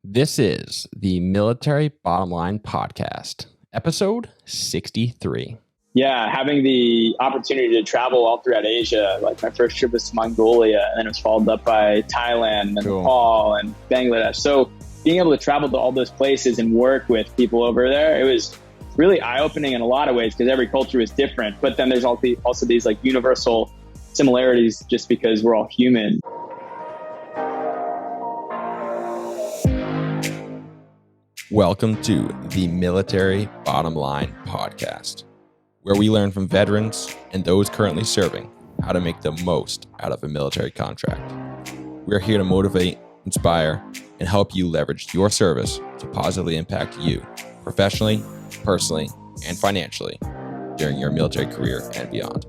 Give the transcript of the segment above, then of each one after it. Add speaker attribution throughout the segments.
Speaker 1: This is the Military Bottom Line Podcast, episode 63.
Speaker 2: Yeah, having the opportunity to travel all throughout Asia. Like my first trip was to Mongolia, and then it was followed up by Thailand and
Speaker 1: Cool.
Speaker 2: Nepal and Bangladesh. So being able to travel to all those places and work with people over there, it was really eye-opening in a lot of ways because every culture is different. But then there's also these like universal similarities just because we're all human.
Speaker 1: Welcome to the Military Bottom Line Podcast, where we learn from veterans and those currently serving how to make the most out of a military contract. We're here to motivate, inspire, and help you leverage your service to positively impact you professionally, personally, and financially during your military career and beyond.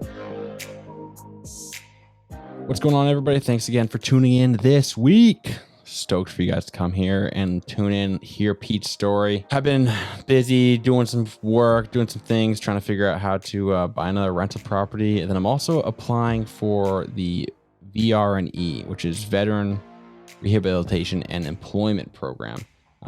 Speaker 1: What's going on, everybody? Thanks again for tuning in this week. Stoked for you guys to come here and tune in, hear Pete's story. I've been busy doing some work, doing some things, trying to figure out how to buy another rental property. And then I'm also applying for the VRE, which is Veteran Rehabilitation and Employment Program.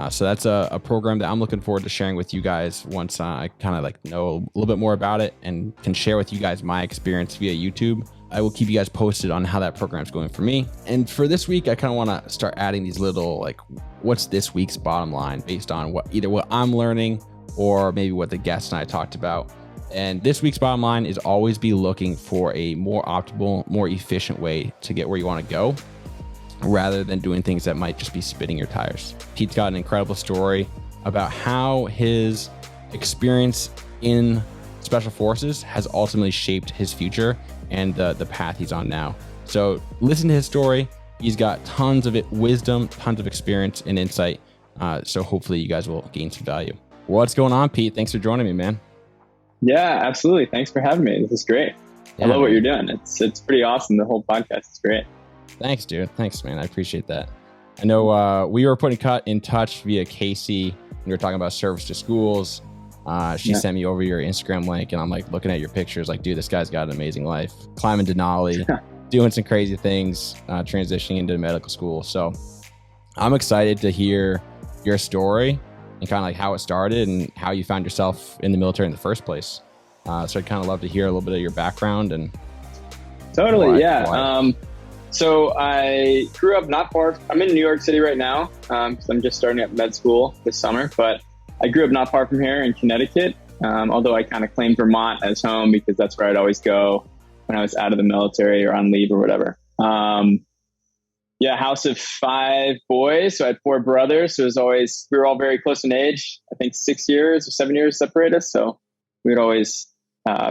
Speaker 1: So that's a program that I'm looking forward to sharing with you guys once I kind of like know a little bit more about it and can share with you guys my experience via YouTube. I will keep you guys posted on how that program's going for me. And for this week, I kind of want to start adding these little, like, what's this week's bottom line based on either what I'm learning or maybe what the guests and I talked about. And this week's bottom line is always be looking for a more optimal, more efficient way to get where you want to go, rather than doing things that might just be spinning your tires. Pete's got an incredible story about how his experience in Special Forces has ultimately shaped his future and the path he's on now. So listen to his story. He's got tons of wisdom, tons of experience and insight. So hopefully you guys will gain some value. What's going on, Pete? Thanks for joining me, man.
Speaker 2: Yeah, absolutely. Thanks for having me. This is great.
Speaker 1: Yeah,
Speaker 2: I love what you're doing. It's pretty awesome. The whole podcast is great.
Speaker 1: Thanks, dude. Thanks, man. I appreciate that. I know we were putting in touch via Casey. We were talking about service to schools. She sent me over your Instagram link, and I'm like looking at your pictures like, dude, this guy's got an amazing life. Climbing Denali, doing some crazy things, transitioning into medical school. So I'm excited to hear your story and kind of like how it started and how you found yourself in the military in the first place. So I'd kind of love to hear a little bit of your background and.
Speaker 2: Totally. Why. So I grew up not far. I'm in New York City right now because I'm just starting up med school this summer, but I grew up not far from here in Connecticut, although I kind of claim Vermont as home because that's where I'd always go when I was out of the military or on leave or whatever. House of 5 boys. So I had 4 brothers. So we were all very close in age. I think 6 years or 7 years separate us. So we would always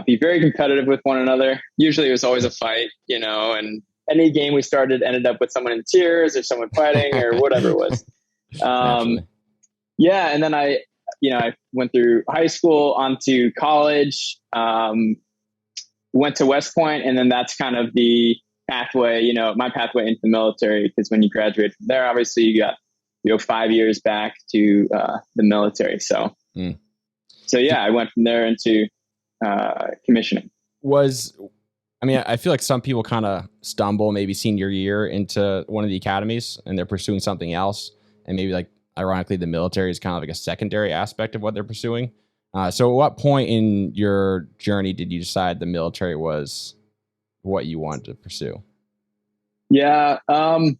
Speaker 2: be very competitive with one another. Usually it was always a fight, and any game we started ended up with someone in tears or someone fighting or whatever it was. And then I went through high school, onto college, went to West Point, and then that's kind of the pathway, my pathway into the military, because when you graduate from there, obviously you got 5 years back to the military. So I went from there into commissioning.
Speaker 1: I feel like some people kind of stumble maybe senior year into one of the academies and they're pursuing something else. And maybe like, ironically, the military is kind of like a secondary aspect of what they're pursuing. So at what point in your journey did you decide the military was what you wanted to pursue?
Speaker 2: Yeah. So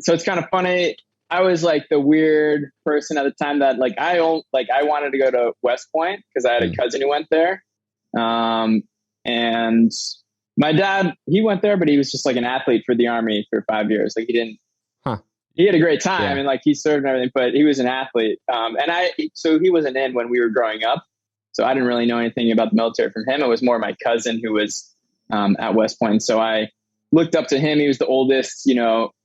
Speaker 2: it's kind of funny. I was like the weird person at the time that I wanted to go to West Point because I had a cousin who went there. And my dad, he went there, but he was just like an athlete for the Army for 5 years. Like he had a great time and he served and everything, but he was an athlete. So he wasn't in when we were growing up. So I didn't really know anything about the military from him. It was more my cousin who was at West Point. So I looked up to him. He was the oldest,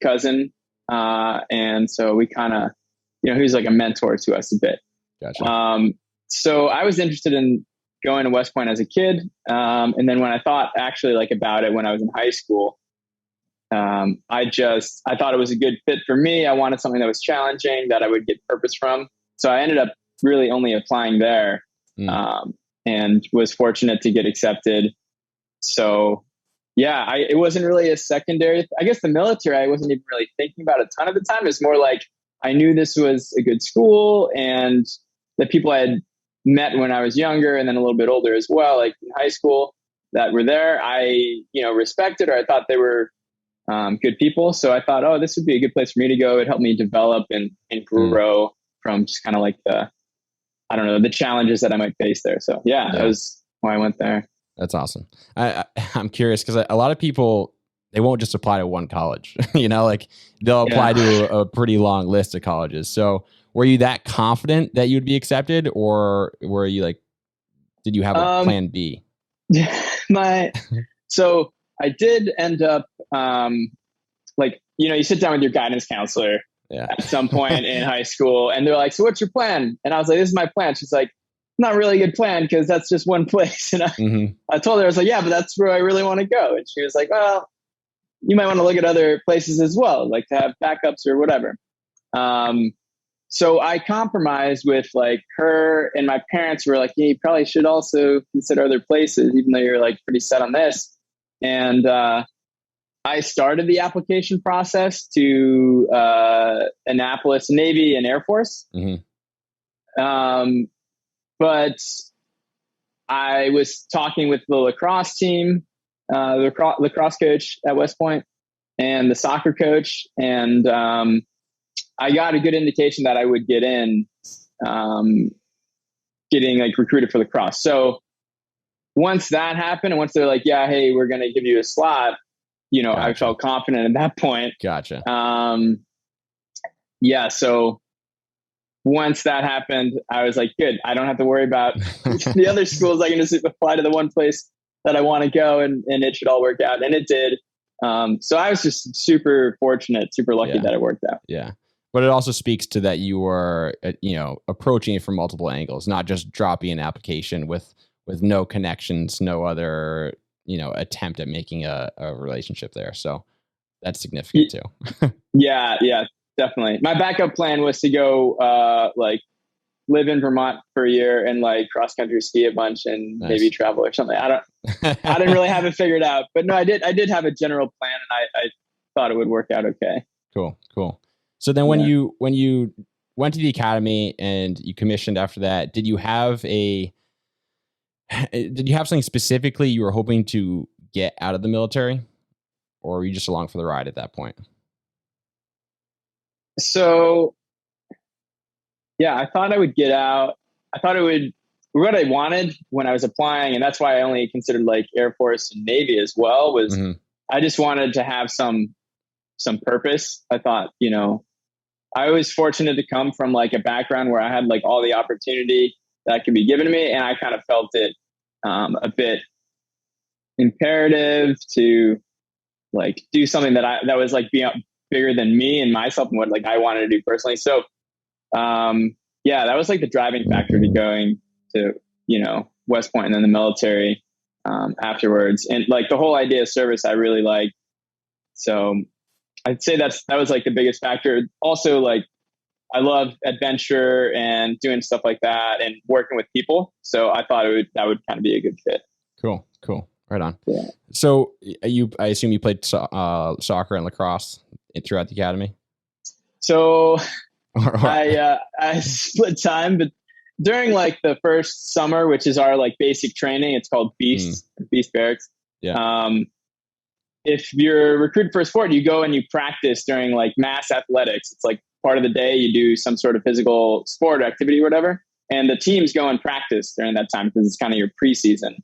Speaker 2: cousin. And so we kind of, he was like a mentor to us a bit.
Speaker 1: Gotcha.
Speaker 2: So I was interested in going to West Point as a kid. And then when I thought actually about it when I was in high school, I thought it was a good fit for me. I wanted something that was challenging, that I would get purpose from. So I ended up really only applying there, and was fortunate to get accepted. So it wasn't really a secondary. I guess the military, I wasn't even really thinking about a ton of the time. It's more like I knew this was a good school, and the people I had met when I was younger and then a little bit older as well, like in high school, that were there, I, respected, or I thought they were good people. So I thought, oh, this would be a good place for me to go. It helped me develop and grow from just kind of like the challenges that I might face there. So yeah, that was why I went there.
Speaker 1: That's awesome. I'm curious because a lot of people, they won't just apply to one college, like they'll apply to a pretty long list of colleges. So were you that confident that you'd be accepted, or were you like, did you have a plan B?
Speaker 2: So I did end up, you sit down with your guidance counselor at some point in high school, and they're like, so what's your plan? And I was like, this is my plan. She's like, not really a good plan because that's just one place. And I told her, I was like, yeah, but that's where I really want to go. And she was like, well, you might want to look at other places as well, like to have backups or whatever. So I compromised with like her, and my parents were like, yeah, you probably should also consider other places, even though you're like pretty set on this. And I started the application process to Annapolis Navy and Air Force. But I was talking with the lacrosse team, the lacrosse coach at West Point, and the soccer coach, and I got a good indication that I would get in, getting like recruited for lacrosse. So once that happened, and once they're like, yeah, hey, we're going to give you a slot, gotcha. I felt confident at that point.
Speaker 1: Gotcha.
Speaker 2: So once that happened, I was like, good, I don't have to worry about the other schools. I can just apply to the one place that I want to go, and it should all work out. And it did. So I was just super fortunate, super lucky that it worked out.
Speaker 1: Yeah. But it also speaks to that you were, approaching it from multiple angles, not just dropping an application with no connections, no other, attempt at making a relationship there. So that's significant too.
Speaker 2: Yeah, definitely. My backup plan was to go, live in Vermont for a year and like cross country ski a bunch and maybe travel or something. I didn't really have it figured out, but no, I did have a general plan, and I thought it would work out okay.
Speaker 1: Cool. So then when you went to the academy and you commissioned after that, did you have something specifically you were hoping to get out of the military, or were you just along for the ride at that point?
Speaker 2: So yeah, I thought I would get out. I thought what I wanted when I was applying, and that's why I only considered like Air Force and Navy as well, was I just wanted to have some purpose. I thought, I was fortunate to come from like a background where I had like all the opportunity that could be given to me. And I kind of felt it a bit imperative to like do something that was like bigger than me and myself and what like I wanted to do personally. So that was like the driving factor to going to, West Point and then the military afterwards. And like the whole idea of service, I really liked. So I'd say that was like the biggest factor. Also, like I love adventure and doing stuff like that and working with people. So I thought that would kind of be a good fit.
Speaker 1: Cool. Right on.
Speaker 2: Yeah.
Speaker 1: So I assume you played soccer and lacrosse throughout the academy? So
Speaker 2: I split time, but during like the first summer, which is our like basic training, it's called Beast Barracks.
Speaker 1: Yeah.
Speaker 2: If you're recruited for a sport, you go and you practice during like mass athletics. It's like part of the day you do some sort of physical sport or activity or whatever. And the teams go and practice during that time because it's kind of your preseason.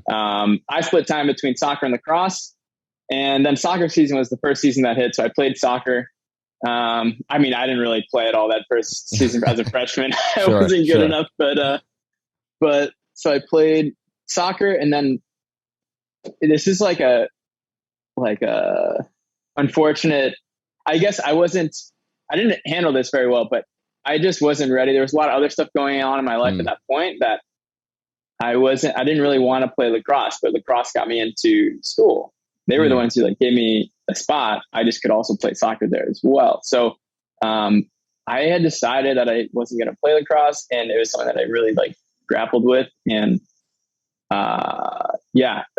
Speaker 2: I split time between soccer and lacrosse. And then soccer season was the first season that hit. So I played soccer. I didn't really play at all that first season as a freshman. I wasn't good enough, but so I played soccer, and then this is like a unfortunate, I guess I didn't handle this very well, but I just wasn't ready. There was a lot of other stuff going on in my life at that point that I didn't really want to play lacrosse, but lacrosse got me into school. They were the ones who like gave me a spot. I just could also play soccer there as well. So, I had decided that I wasn't going to play lacrosse, and it was something that I really like grappled with. And,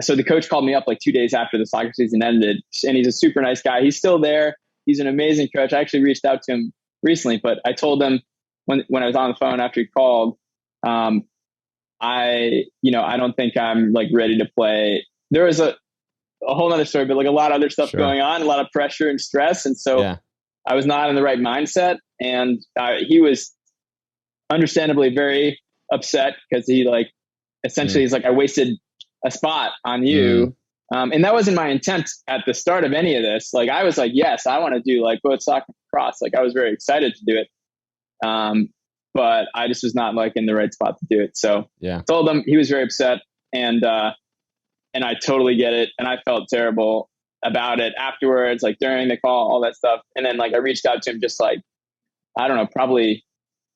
Speaker 2: so the coach called me up like 2 days after the soccer season ended, and he's a super nice guy. He's still there. He's an amazing coach. I actually reached out to him recently, but I told him when I was on the phone after he called, I don't think I'm like ready to play. There was a whole nother story, but like a lot of other stuff going on, a lot of pressure and stress. And so I was not in the right mindset. And he was understandably very upset because he like, essentially he's like, I wasted a spot on you. And that wasn't my intent at the start of any of this. Like, I was like, yes, I want to do like both soccer and cross. Like, I was very excited to do it. But I just was not like in the right spot to do it. So told him. He was very upset, and I totally get it. And I felt terrible about it afterwards, like during the call, all that stuff. And then like I reached out to him just like, I don't know, probably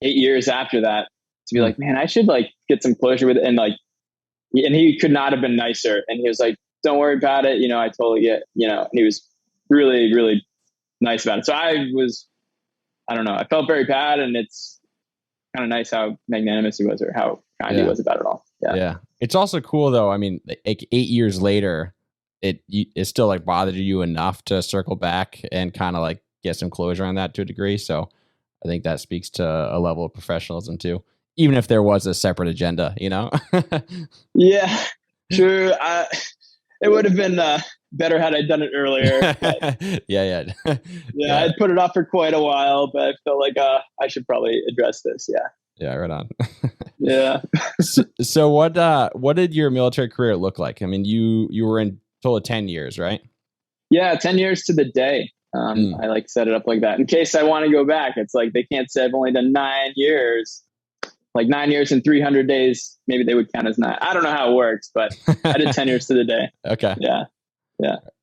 Speaker 2: 8 years after that to be like, man, I should like get some closure with it. And like, and he could not have been nicer. And he was like, don't worry about it. You know, I totally get, and he was really, really nice about it. So I don't know, I felt very bad, and it's kind of nice how magnanimous he was, or how kind he was about it all.
Speaker 1: Yeah. It's also cool though. I mean, like 8 years later, it still like bothered you enough to circle back and kind of like get some closure on that to a degree. So I think that speaks to a level of professionalism too, even if there was a separate agenda,
Speaker 2: Yeah, true. It would have been better had I done it earlier.
Speaker 1: Yeah.
Speaker 2: I'd put it off for quite a while, but I felt like I should probably address this.
Speaker 1: Yeah, right on.
Speaker 2: Yeah.
Speaker 1: So what did your military career look like? I mean, you were in total of 10 years, right?
Speaker 2: Yeah, 10 years to the day. I like set it up like that in case I want to go back. It's like they can't say I've only done 9 years. Like 9 years and 300 days, maybe they would count as 9. I don't know how it works, but I did 10 years to the day.
Speaker 1: Okay.
Speaker 2: Yeah.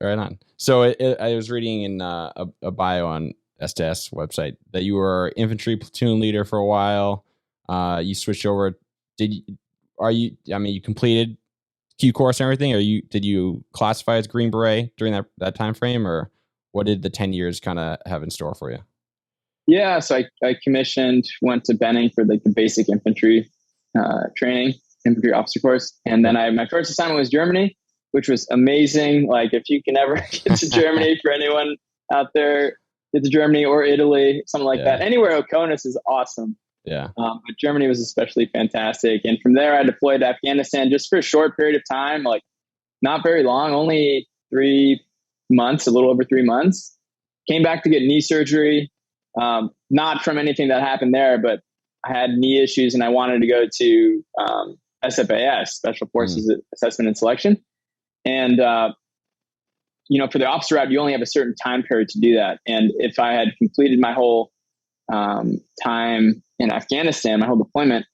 Speaker 1: Right on. So I was reading in a bio on STS website that you were infantry platoon leader for a while. You switched over. You completed Q course and everything? Did you classify as Green Beret during that time frame, or what did the 10 years kind of have in store for you?
Speaker 2: Yeah, so I commissioned, went to Benning for like the basic infantry training, infantry officer course. And then my first assignment was Germany, which was amazing. Like if you can ever get to Germany, for anyone out there, get to Germany or Italy, something like that. Anywhere Oconus is awesome.
Speaker 1: Yeah.
Speaker 2: But Germany was especially fantastic. And from there, I deployed to Afghanistan just for a short period of time, like not very long, only 3 months, a little over 3 months. Came back to get knee surgery. Not from anything that happened there, but I had knee issues and I wanted to go to SFAS, Special Forces Assessment and Selection. And, for the officer route, you only have a certain time period to do that. And if I had completed my whole time in Afghanistan, my whole deployment,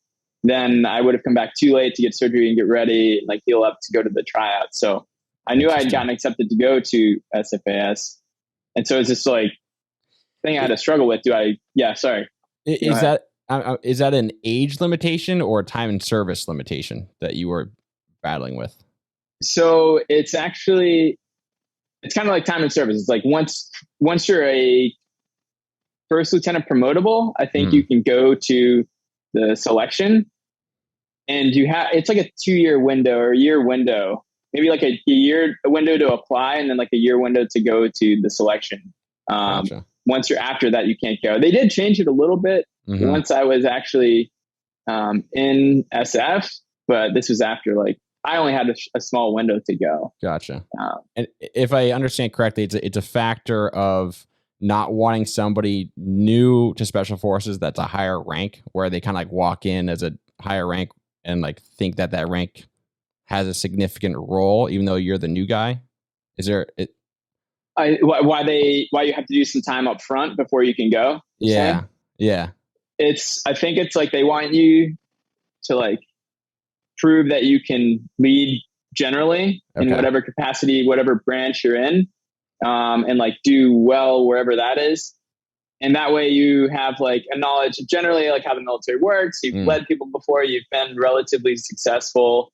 Speaker 2: then I would have come back too late to get surgery and get ready and like heal up to go to the tryout. So I knew I had gotten accepted to go to SFAS. And so it's just like, thing I had to struggle with. Sorry.
Speaker 1: Is that an age limitation or a time and service limitation that you were battling with?
Speaker 2: So it's kind of like time and service. It's like once you're a first lieutenant promotable, I think you can go to the selection, and it's like a 2-year window or a year window, maybe like a year window to apply, and then like a year window to go to the selection.
Speaker 1: Gotcha.
Speaker 2: Once you're after that, you can't go. They did change it a little bit once I was actually in SF, but this was after like I only had a small window to go.
Speaker 1: Gotcha. And if I understand correctly, it's a factor of not wanting somebody new to Special Forces that's a higher rank, where they kind of like walk in as a higher rank and like think that rank has a significant role, even though you're the new guy. Is there
Speaker 2: why you have to do some time up front before you can go?
Speaker 1: Yeah.
Speaker 2: I think it's like they want you to like prove that you can lead generally in whatever capacity, whatever branch you're in, and like do well wherever that is. And that way you have like a knowledge of generally like how the military works. You've led people before, you've been relatively successful.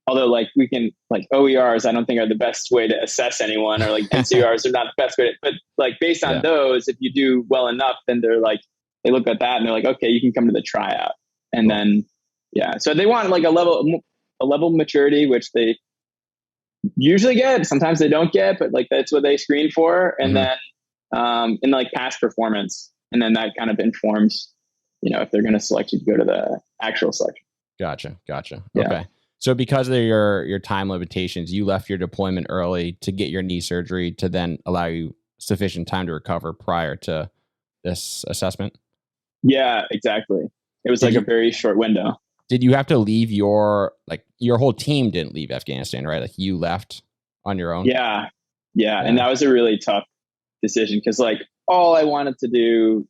Speaker 2: Although like we can like OERs, I don't think are the best way to assess anyone, or like NCRs are not the best way but like based on those, if you do well enough, then they're like, they look at that and they're like, okay, you can come to the tryout. And then, so they want like a level of maturity, which they usually get. Sometimes they don't get, but like, that's what they screen for. And then, in like past performance. And then that kind of informs, if they're going to select you to go to the actual selection.
Speaker 1: Gotcha.
Speaker 2: Yeah.
Speaker 1: Okay. So because of your time limitations, you left your deployment early to get your knee surgery to then allow you sufficient time to recover prior to this assessment?
Speaker 2: Yeah, exactly. It was a very short window.
Speaker 1: Did you have to leave your whole team didn't leave Afghanistan, right? Like you left on your own?
Speaker 2: Yeah. And that was a really tough decision because all I wanted to do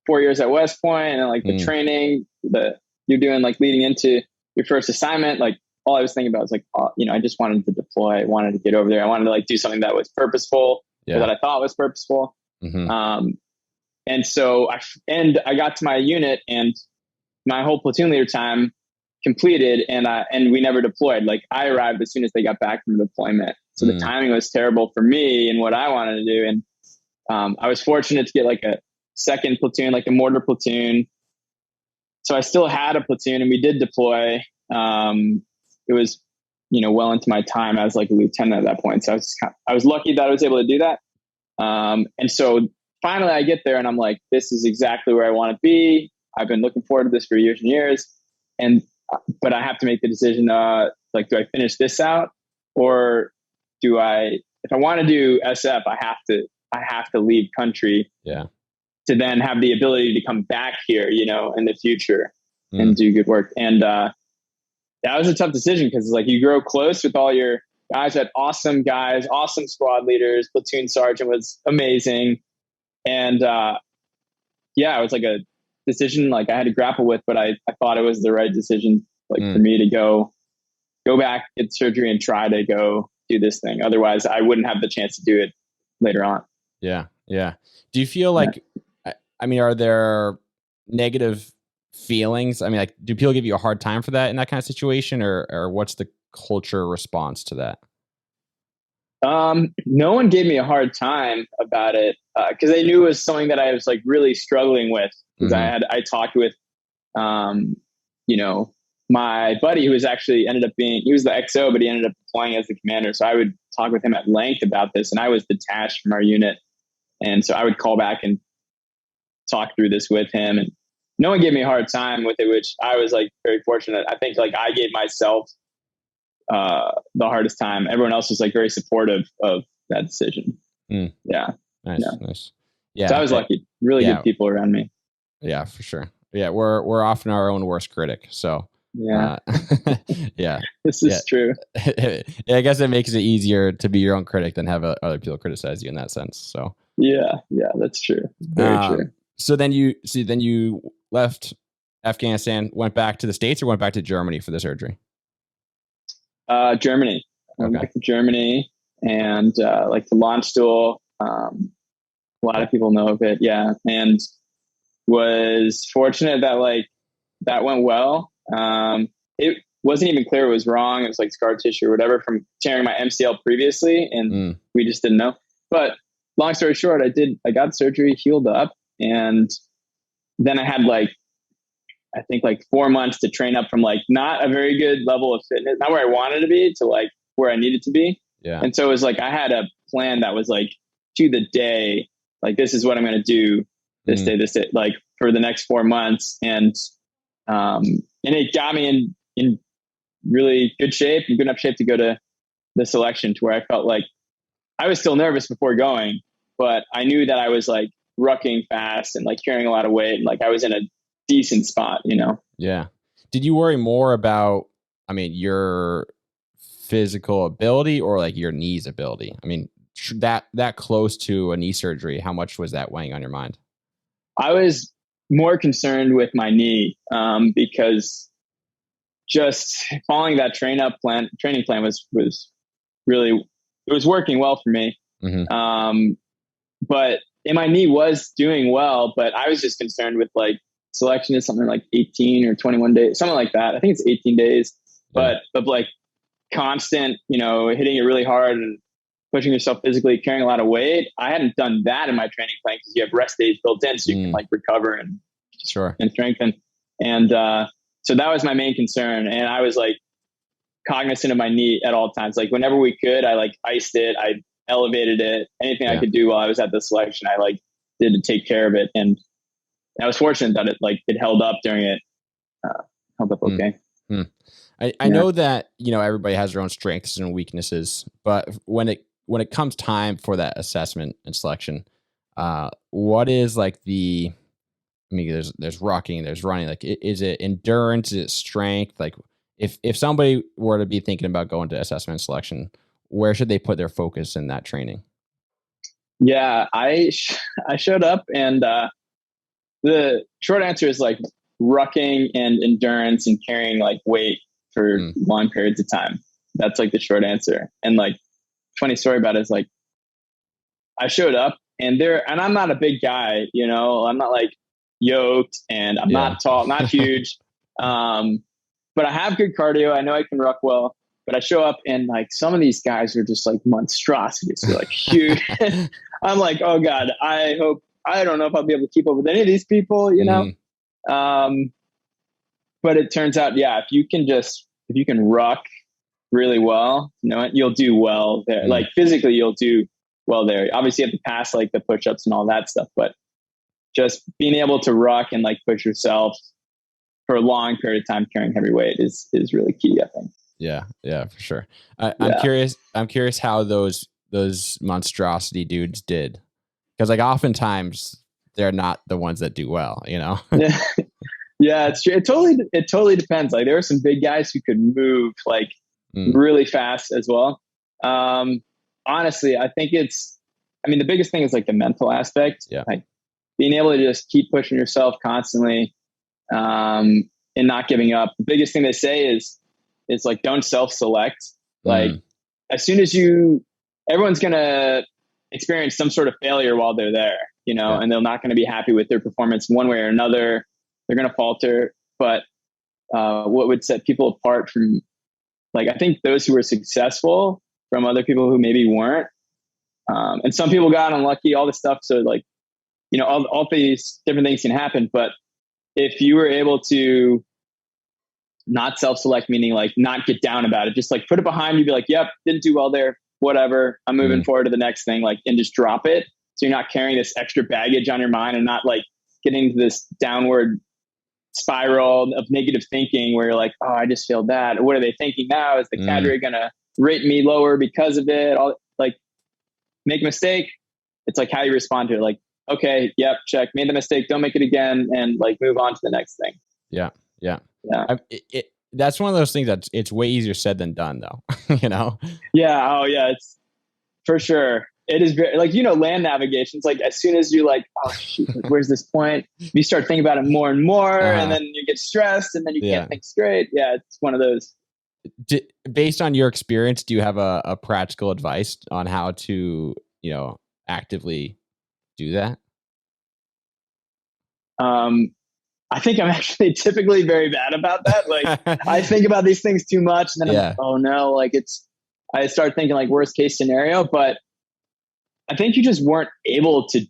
Speaker 2: 4 years at West Point and the training that you're doing leading into your first assignment, all I was thinking about was I just wanted to deploy. I wanted to get over there. I wanted to do something that was purposeful or that I thought was purposeful.
Speaker 1: Mm-hmm.
Speaker 2: And so I got to my unit and my whole platoon leader time completed and we never deployed. I arrived as soon as they got back from deployment. So the timing was terrible for me and what I wanted to do. And I was fortunate to get a second platoon, a mortar platoon. So I still had a platoon and we did deploy. It was, well into my time as a lieutenant at that point. So I was lucky that I was able to do that. And so finally I get there and I'm this is exactly where I want to be. I've been looking forward to this for years and years. But I have to make the decision, do I finish this out or if I want to do SF, I have to leave country to then have the ability to come back here, in the future and do good work. And, that was a tough decision because you grow close with all your guys, had awesome guys, awesome squad leaders, platoon sergeant was amazing. And, it was a decision I had to grapple with, but I thought it was the right decision for me to go back, get surgery and try to go do this thing. Otherwise I wouldn't have the chance to do it later on.
Speaker 1: Yeah. Do you feel are there negative feelings? Do people give you a hard time for that in that kind of situation or what's the culture response to that?
Speaker 2: No one gave me a hard time about it because they knew it was something that I was really struggling with because I talked with, my buddy who was actually he was the XO, but he ended up deploying as the commander. So I would talk with him at length about this and I was detached from our unit. And so I would call back and talk through this with him and no one gave me a hard time with it, which I was very fortunate. I think I gave myself the hardest time. Everyone else was very supportive of that decision. Yeah.
Speaker 1: Nice. Yeah.
Speaker 2: So I was lucky. Really good people around me.
Speaker 1: Yeah, for sure. Yeah. We're often our own worst critic. So yeah.
Speaker 2: This is true.
Speaker 1: I guess it makes it easier to be your own critic than have other people criticize you in that sense. So
Speaker 2: yeah, that's true. Very true.
Speaker 1: So then you left Afghanistan, went back to the States or went back to Germany for the surgery?
Speaker 2: Germany. I went back to Germany and the launch stool. A lot of people know of it. Yeah. And was fortunate that that went well. It wasn't even clear it was wrong. It was scar tissue or whatever from tearing my MCL previously. And we just didn't know. But long story short, I got surgery, healed up. And then I had I think 4 months to train up from not a very good level of fitness, not where I wanted to be to where I needed to be.
Speaker 1: Yeah.
Speaker 2: And so it was I had a plan that was to the day, this is what I'm going to do this day, for the next 4 months. And it got me in really good shape and good enough shape to go to the selection to where I felt I was still nervous before going, but I knew that I was rucking fast and carrying a lot of weight. And I was in a decent spot,
Speaker 1: Yeah. Did you worry more about, your physical ability or your knee's ability? That close to a knee surgery, how much was that weighing on your mind?
Speaker 2: I was more concerned with my knee because just following that training plan was really, it was working well for me. But and my knee was doing well, but I was just concerned with selection is something 18 or 21 days, something like that. I think it's 18 days, but of constant, hitting it really hard and pushing yourself physically, carrying a lot of weight. I hadn't done that in my training plan because you have rest days built in so you can recover and strengthen. And so that was my main concern. And I was cognizant of my knee at all times. Whenever we could, I iced it, I elevated it, anything I could do while I was at the selection, I did to take care of it. And I was fortunate that it held up during it. Held up okay.
Speaker 1: I know that, everybody has their own strengths and weaknesses, but when it comes time for that assessment and selection, what is like there's rocking, there's running, like, is it endurance? Is it strength? Like if somebody were to be thinking about going to assessment and selection, where should they put their focus in that training?
Speaker 2: Yeah, I showed up, and the short answer is like rucking and endurance and carrying like weight for long periods of time. That's like the short answer. And like, funny story about it is like, I showed up and I'm not a big guy, I'm not like yoked, and I'm not tall, not huge. But I have good cardio. I know I can ruck well, but I show up and like some of these guys are just like monstrosities. They're like huge. I'm like, oh God, I don't know if I'll be able to keep up with any of these people, but it turns out, if you can ruck really well, you'll do well there. Like physically, you'll do well there. Obviously, you have to pass like the push-ups and all that stuff, but just being able to ruck and like push yourself for a long period of time carrying heavy weight is really key, I think.
Speaker 1: Yeah, for sure. I'm curious how those monstrosity dudes did, because like oftentimes they're not the ones that do well,
Speaker 2: Yeah, it's true. It totally depends. Like there are some big guys who could move like really fast as well. Honestly, I think the biggest thing is like the mental aspect.
Speaker 1: Yeah.
Speaker 2: Like being able to just keep pushing yourself constantly, and not giving up. The biggest thing they say is like, don't self-select. Like as soon as everyone's going to experience some sort of failure while they're there, and they're not going to be happy with their performance one way or another. They're going to falter. But what would set people apart from, like, I think those who were successful from other people who maybe weren't, and some people got unlucky, all this stuff. So like, all these different things can happen. But if you were able to not self-select, meaning like not get down about it, just like put it behind you, be like, yep, didn't do well there, whatever, I'm moving forward to the next thing, like, and just drop it. So you're not carrying this extra baggage on your mind and not like getting into this downward spiral of negative thinking where you're like, oh, I just failed that. What are they thinking now? Is the cadre going to rate me lower because of it? Like, make a mistake. It's like how you respond to it. Like, okay, yep, check, made the mistake, don't make it again, and like move on to the next thing.
Speaker 1: Yeah. That's one of those things that it's way easier said than done, though.
Speaker 2: Yeah. Oh, yeah. It's for sure. It is very, like, land navigation. It's like as soon as you're like, oh shoot, like, where's this point? You start thinking about it more and more, and then you get stressed, and then you can't think straight. Yeah, it's one of those.
Speaker 1: Based on your experience, do you have a practical advice on how to, actively do that?
Speaker 2: I think I'm actually typically very bad about that. Like I think about these things too much, and then I'm like, oh no, like I start thinking like worst case scenario, but I think you just weren't able to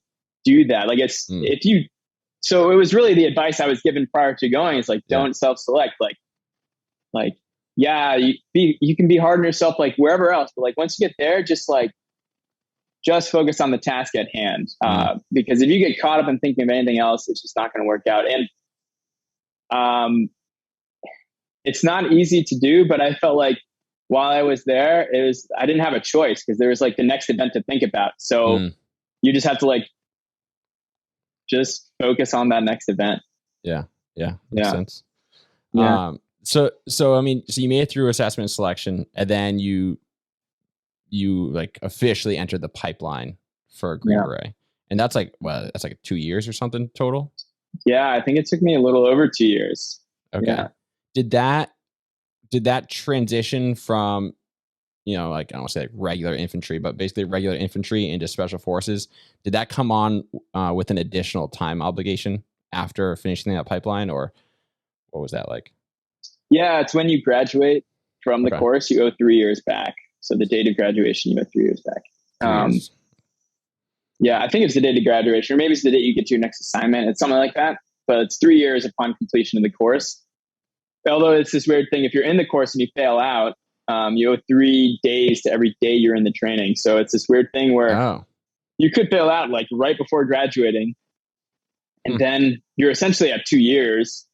Speaker 2: do that. Like so it was really the advice I was given prior to going. It's like, don't self-select. Like, you can be hard on yourself, like wherever else, but like once you get there, just focus on the task at hand. Because if you get caught up in thinking of anything else, it's just not going to work out. And it's not easy to do, but I felt like while I was there, I didn't have a choice because there was like the next event to think about. So you just have to like just focus on that next event.
Speaker 1: Yeah. Makes sense. Yeah. So you made it through assessment and selection, and then you like officially entered the pipeline for Green Beret. And that's like 2 years or something total.
Speaker 2: Yeah. I think it took me a little over 2 years.
Speaker 1: Okay. Yeah. Did that transition from, like, I don't want to say like regular infantry, but basically regular infantry into special forces, did that come on with an additional time obligation after finishing that pipeline, or what was that like?
Speaker 2: Yeah, it's when you graduate from the course, you owe 3 years back. So the date of graduation, you owe 3 years back.
Speaker 1: 3 years.
Speaker 2: Yeah, I think it's the date of graduation, or maybe it's the date you get to your next assignment. It's something like that. But it's 3 years upon completion of the course. Although it's this weird thing, if you're in the course and you fail out, you owe 3 days to every day you're in the training. So it's this weird thing where you could fail out like right before graduating, and then you're essentially at 2 years.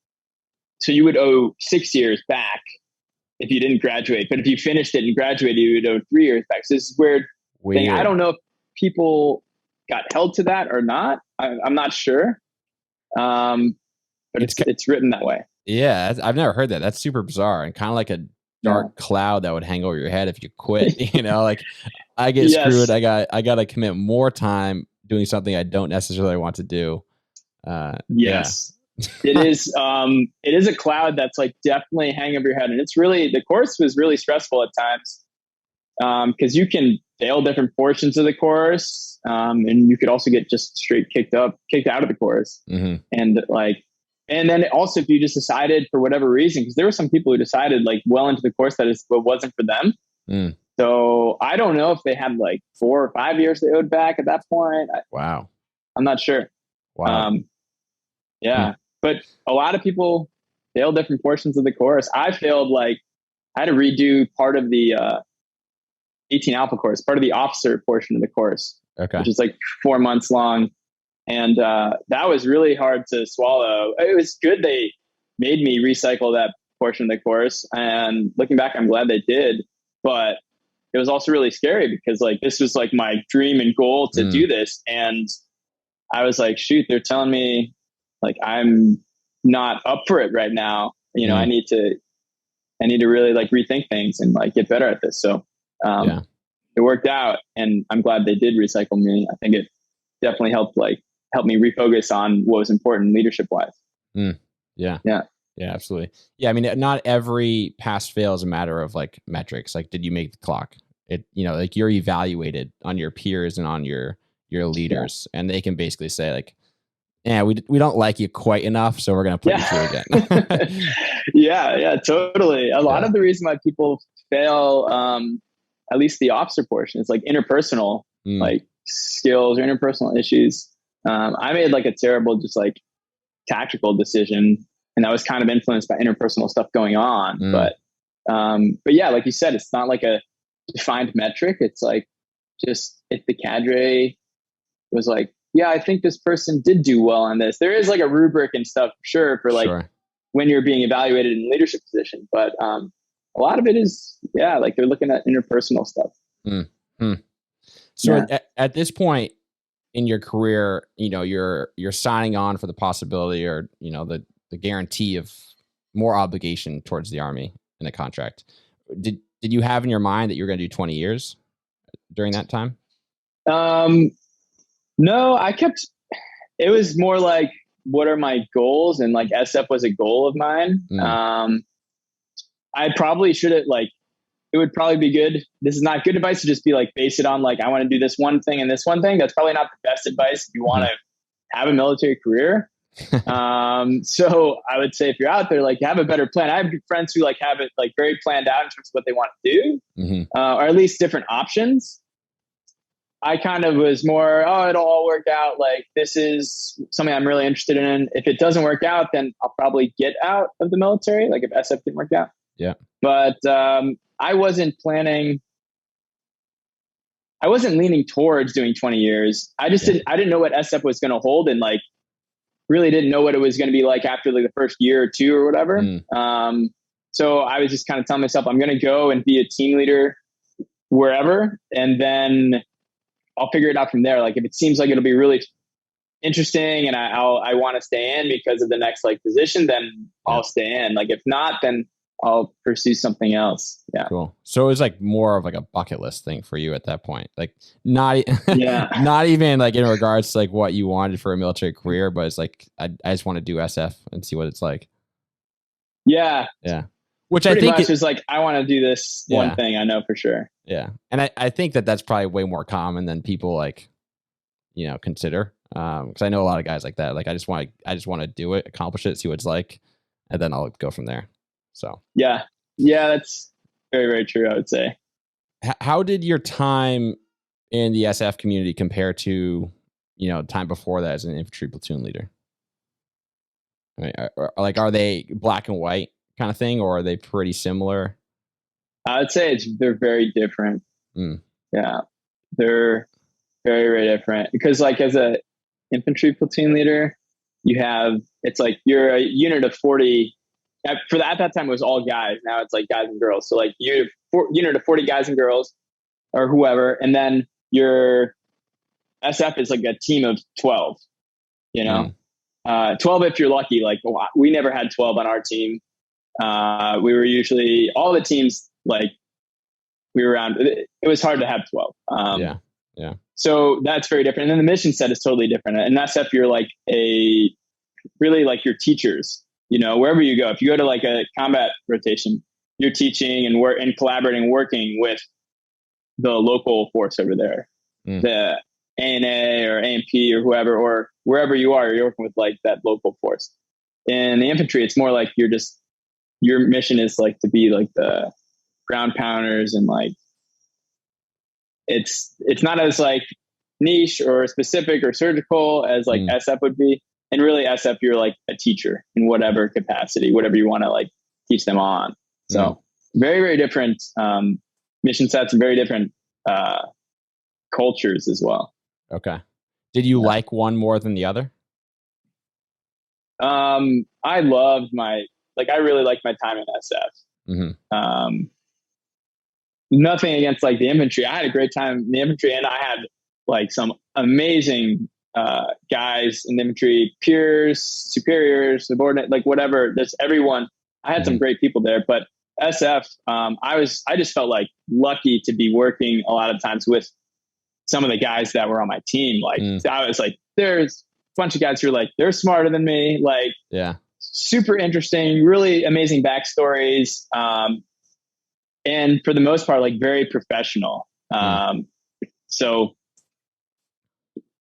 Speaker 2: So you would owe 6 years back if you didn't graduate. But if you finished it and graduated, you would owe 3 years back. So this is weird thing. I don't know if people got held to that or not. I'm not sure. But it's written that way.
Speaker 1: Yeah, I've never heard that. That's super bizarre and kind of like a dark cloud that would hang over your head if you quit. You know, like I get screwed. I got to commit more time doing something I don't necessarily want to do.
Speaker 2: Yes. It is a cloud that's like definitely hanging over your head. And it's really, the course was really stressful at times. Cause you can fail different portions of the course. And you could also get just straight kicked out of the course. And then also if you just decided for whatever reason, cause there were some people who decided like well into the course that it wasn't for them. So I don't know if they had like 4 or 5 years they owed back at that point.
Speaker 1: Wow.
Speaker 2: I'm not sure.
Speaker 1: Wow.
Speaker 2: But a lot of people fail different portions of the course. I failed, I had to redo part of the 18 Alpha course, part of the officer portion of the course, which is like 4 months long. And that was really hard to swallow. It was good they made me recycle that portion of the course. And looking back, I'm glad they did. But it was also really scary because this was like my dream and goal to do this. And I was like, shoot, they're telling me I'm not up for it right now. You know, I need to really rethink things and get better at this. So it worked out, and I'm glad they did recycle me. I think it definitely helped me refocus on what was important leadership wise.
Speaker 1: Yeah, absolutely. Yeah. I mean, not every pass fail is a matter of metrics. Did you make the clock? You're evaluated on your peers and on your leaders, and they can basically say we don't like you quite enough, so we're going to put you through again.
Speaker 2: Yeah, totally. A lot of the reason why people fail, at least the officer portion, is interpersonal, skills or interpersonal issues. I made a terrible, just tactical decision, and that was kind of influenced by interpersonal stuff going on. But yeah, like you said, it's not a defined metric. It's just if the cadre was yeah, I think this person did do well on this. There is a rubric and stuff, sure, for when you're being evaluated in a leadership position. But a lot of it is, they're looking at interpersonal stuff.
Speaker 1: So at this point in your career, you're signing on for the possibility or, the guarantee of more obligation towards the Army in a contract. Did you have in your mind that you were going to do 20 years during that time?
Speaker 2: No, it was more what are my goals? And SF was a goal of mine. I probably should have, it would probably be good. This is not good advice to just be base it on I want to do this one thing and this one thing. That's probably not the best advice if you want to have a military career. So I would say if you're out there, have a better plan. I have friends who have it very planned out in terms of what they want to do, or at least different options. I kind of was more, it'll all work out. This is something I'm really interested in. If it doesn't work out, then I'll probably get out of the military. If SF didn't work out.
Speaker 1: Yeah.
Speaker 2: But I wasn't leaning towards doing 20 years. I didn't know what SF was going to hold, and really didn't know what it was going to be after the first year or two or whatever. So I was just kind of telling myself, I'm going to go and be a team leader wherever, and then I'll figure it out from there. If it seems it'll be really interesting and I want to stay in because of the next position, then I'll stay in. If not, then I'll pursue something else. Yeah.
Speaker 1: Cool. So it was more of a bucket list thing for you at that point. Not even in regards to what you wanted for a military career, but it's I just want to do SF and see what it's like.
Speaker 2: Yeah.
Speaker 1: Yeah. Which
Speaker 2: pretty
Speaker 1: I think
Speaker 2: much is I want to do this one thing. I know for sure.
Speaker 1: Yeah. And I think that's probably way more common than people consider. Cause I know a lot of guys like that. I just want to do it, accomplish it, see what it's like, and then I'll go from there. So,
Speaker 2: yeah, that's very, very true. I would say.
Speaker 1: How did your time in the SF community compare to, time before that as an infantry platoon leader? I mean, are they black and white kind of thing, or are they pretty similar?
Speaker 2: I would say they're very different. Yeah, they're very, very different because as a infantry platoon leader, it's like you're a unit of 40. At that time, it was all guys. Now it's like guys and girls. So like unit of 40 guys and girls or whoever. And then your SF is like a team of 12, 12 if you're lucky. Like we never had 12 on our team. We were usually all the teams, like we were around, it was hard to have 12.
Speaker 1: Yeah.
Speaker 2: So that's very different. And then the mission set is totally different. And SF, you're like really like your teachers, wherever you go. If you go to like a combat rotation, you're teaching and collaborating, working with the local force over there, the ANA or AMP or whoever, or wherever you are, you're working with like that local force. In the infantry, it's more like your mission is like to be like the ground pounders, and like it's not as like niche or specific or surgical as like SF would be. And really SF, you're like a teacher in whatever capacity, whatever you want to like teach them on. So very, very different mission sets and very different cultures as well.
Speaker 1: Okay. Did you like one more than the other?
Speaker 2: I loved I really liked my time in SF. Nothing against like the infantry. I had a great time in the infantry, and I had like some amazing guys in the infantry, peers, superiors, subordinate, like whatever. There's everyone. I had some great people there, but SF, I just felt like lucky to be working a lot of times with some of the guys that were on my team. Like I was like, there's a bunch of guys who are like, they're smarter than me. Like, super interesting, really amazing backstories. And for the most part, like very professional. So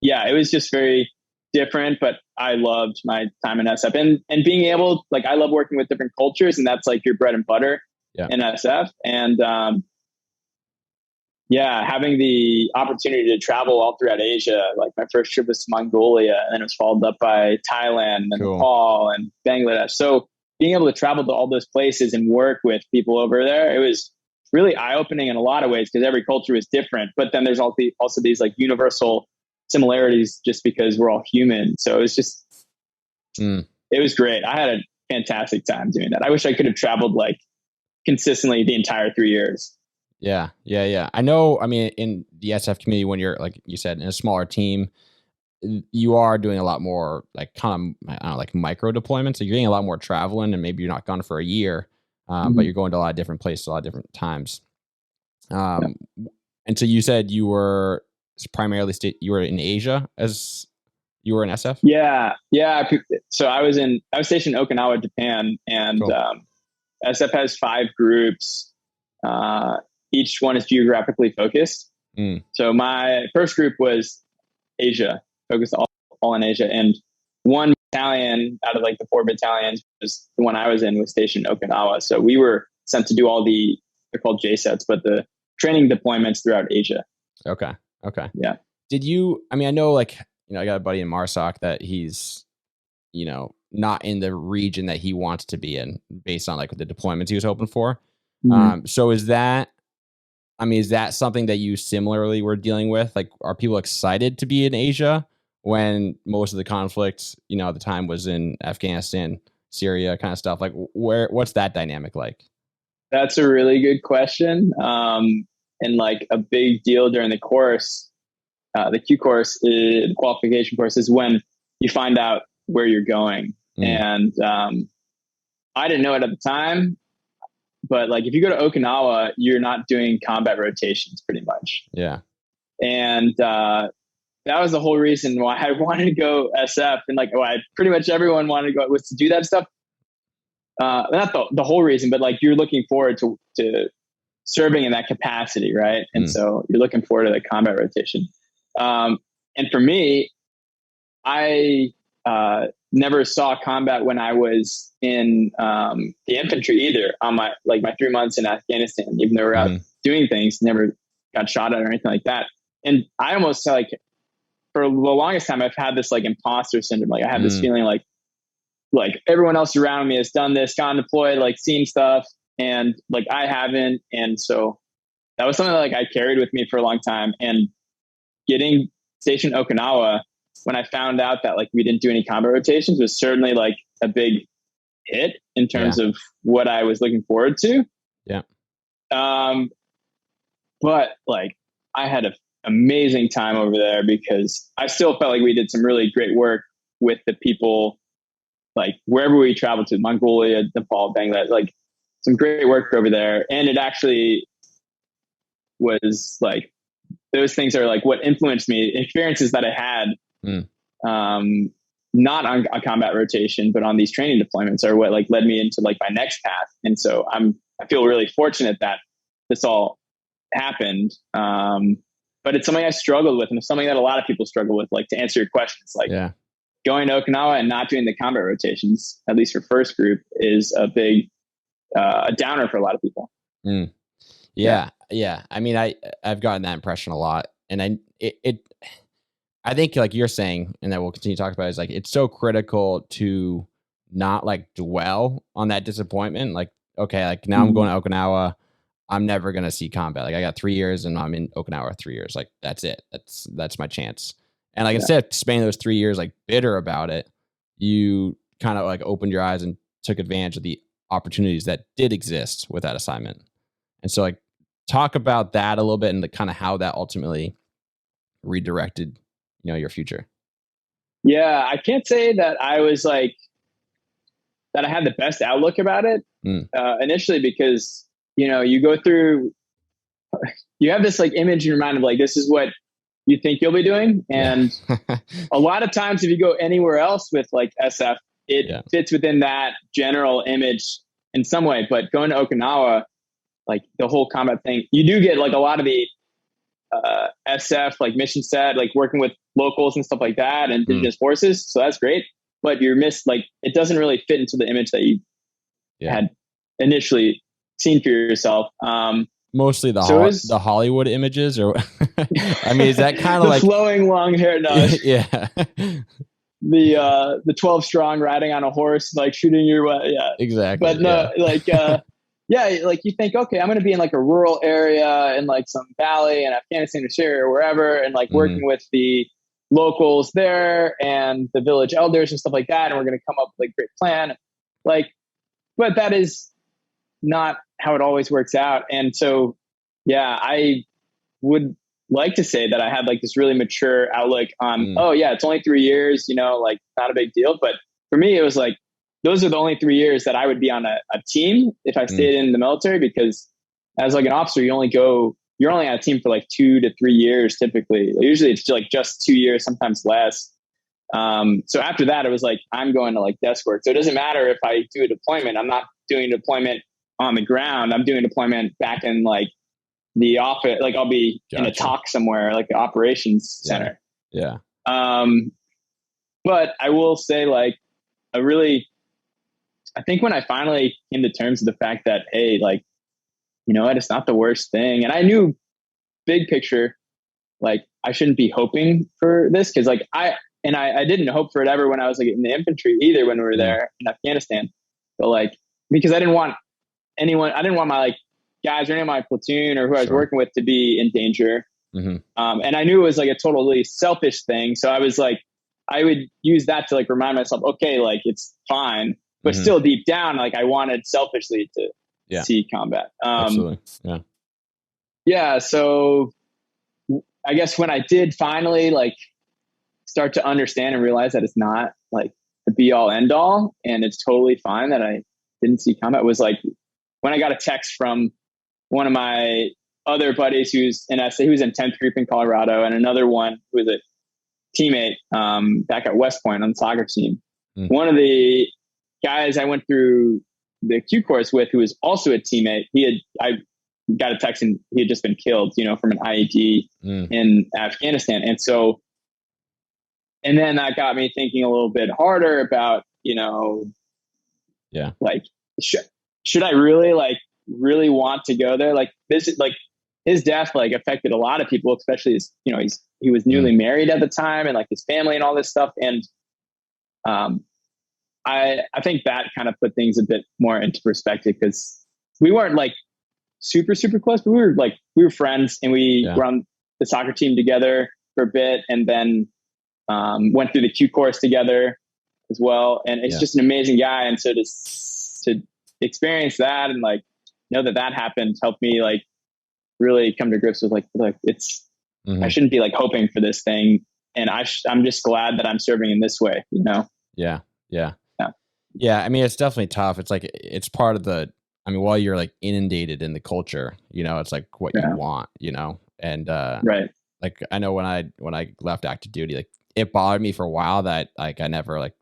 Speaker 2: yeah, it was just very different, but I loved my time in SF and being able, like, I love working with different cultures, and that's like your bread and butter in SF. And, having the opportunity to travel all throughout Asia. Like my first trip was to Mongolia, and then it was followed up by Thailand and Nepal and Bangladesh. So being able to travel to all those places and work with people over there, it was really eye-opening in a lot of ways, because every culture is different. But then there's also these like universal similarities just because we're all human. So it's just, it was great. I had a fantastic time doing that. I wish I could have traveled like consistently the entire 3 years.
Speaker 1: Yeah. I know, I mean, in the SF community, when you're, like you said, in a smaller team, you are doing a lot more like kind of, I don't know, like micro deployments. So you're getting a lot more traveling, and maybe you're not gone for a year, but you're going to a lot of different places, a lot of different times. And so you said you were primarily you were in Asia as you were in SF?
Speaker 2: Yeah. So I was stationed in Okinawa, Japan, and SF has 5 groups. Each one is geographically focused. So my first group was Asia, focused all in Asia, and one battalion out of like the 4 battalions, was the one I was in, was stationed in Okinawa. So we were sent to do all they're called JSETs, but the training deployments throughout Asia.
Speaker 1: Okay.
Speaker 2: Yeah.
Speaker 1: Did you, I mean, I know, like, I got a buddy in MARSOC that he's, not in the region that he wants to be in based on like the deployments he was hoping for. So is that something that you similarly were dealing with? Like, are people excited to be in Asia when most of the conflict, at the time was in Afghanistan, Syria kind of stuff? Like, what's that dynamic like?
Speaker 2: That's a really good question. And like a big deal during the course, the Q course, the qualification course, is when you find out where you're going. And I didn't know it at the time, but like if you go to Okinawa, you're not doing combat rotations pretty much.
Speaker 1: Yeah.
Speaker 2: And that was the whole reason why I wanted to go SF, and like why pretty much everyone wanted to go, was to do that stuff. Not the whole reason, but like you're looking forward to serving in that capacity, right? And so you're looking forward to the combat rotation. And for me, I never saw combat when I was in the infantry either. On my 3 months in Afghanistan, even though we were out doing things, never got shot at or anything like that. And I almost like, for the longest time, I've had this like imposter syndrome. Like I have this feeling like everyone else around me has done this, gone deployed, like seen stuff, and like I haven't. And so that was something that like I carried with me for a long time. And getting stationed in Okinawa, when I found out that like we didn't do any combat rotations was certainly like a big hit in terms of what I was looking forward to.
Speaker 1: Yeah.
Speaker 2: But like I had an amazing time over there because I still felt like we did some really great work with the people, like wherever we traveled to, Mongolia, Nepal, Bangladesh, like some great work over there. And it actually was like, those things are like what influenced me, experiences that I had, not on a combat rotation, but on these training deployments are what like led me into like my next path. And so I feel really fortunate that this all happened. But it's something I struggled with, and it's something that a lot of people struggle with. Like, to answer your questions, like going to Okinawa and not doing the combat rotations, at least for first group, is a big a downer for a lot of people.
Speaker 1: Yeah. I mean, I've gotten that impression a lot, and I think like you're saying, and that we'll continue to talk about, is like it's so critical to not like dwell on that disappointment. Like, okay, like now I'm going to Okinawa. I'm never going to see combat. Like I got 3 years and I'm in Okinawa 3 years. Like that's it. That's my chance. And like, instead of spending those 3 years, like bitter about it, you kind of like opened your eyes and took advantage of the opportunities that did exist with that assignment. And so like, talk about that a little bit and the kind of how that ultimately redirected, your future.
Speaker 2: Yeah. I can't say that I was like, that I had the best outlook about it initially, because you go through, you have this like image in your mind of like, this is what you think you'll be doing. And a lot of times if you go anywhere else with like SF, it fits within that general image in some way. But going to Okinawa, like the whole combat thing, you do get like a lot of the SF, like mission set, like working with locals and stuff like that, and indigenous forces. So that's great. But you're like, it doesn't really fit into the image that you had initially seen for yourself.
Speaker 1: Mostly the Hollywood images, or I mean, is that kind of like
Speaker 2: flowing long hair? No,
Speaker 1: yeah.
Speaker 2: The 12 strong riding on a horse, like shooting your way. Yeah,
Speaker 1: exactly.
Speaker 2: But no, like like you think, okay, I'm going to be in like a rural area in like some valley in Afghanistan or Syria or wherever, and like working with the locals there and the village elders and stuff like that, and we're going to come up with a great plan. Like, but that is not how it always works out. And so, I would like to say that I had like this really mature outlook on, it's only 3 years, like not a big deal. But for me, it was like, those are the only 3 years that I would be on a team if I stayed in the military, because as like an officer, you're only on a team for like 2 to 3 years. Typically, usually it's like just 2 years, sometimes less. So after that, it was like, I'm going to like desk work. So it doesn't matter if I do a deployment, I'm not doing a deployment on the ground. I'm doing deployment back in like the office. Like I'll be in a talk somewhere, like the operations center.
Speaker 1: Yeah.
Speaker 2: But I will say, like, I think when I finally came to terms with the fact that, hey, like, what, it's not the worst thing. And I knew big picture, like I shouldn't be hoping for this. Cause like I didn't hope for it ever when I was like in the infantry either, when we were there in Afghanistan. But like, because I didn't want my like guys or any of my platoon or who I was working with to be in danger. And I knew it was like a totally selfish thing. So I was like, I would use that to like remind myself, okay, like it's fine, but still deep down, like I wanted selfishly to see combat.
Speaker 1: Absolutely.
Speaker 2: Yeah. So I guess when I did finally like start to understand and realize that it's not like the be all end all, and it's totally fine that I didn't see combat, was like when I got a text from one of my other buddies who's in SA, he was in 10th group in Colorado, and another one who was a teammate back at West Point on the soccer team. One of the guys I went through the Q course with, who was also a teammate, I got a text and he had just been killed, from an IED in Afghanistan. And so, and then that got me thinking a little bit harder about, like, should I really want to go there? Like this, like his death, like affected a lot of people, especially as, he was newly married at the time, and like his family and all this stuff. And, I think that kind of put things a bit more into perspective, because we weren't like super, super close, but we were friends, and we were on the soccer team together for a bit. And then went through the Q course together as well. And it's just an amazing guy. And so to experience that and like know that happened helped me like really come to grips with like it's, I shouldn't be like hoping for this thing. And I'm just glad that I'm serving in this way, you know?
Speaker 1: Yeah. I mean, it's definitely tough. It's like, it's part of while you're like inundated in the culture, you know, it's like what you want, you know? And,
Speaker 2: right.
Speaker 1: Like I know when I left active duty, like it bothered me for a while that like I never like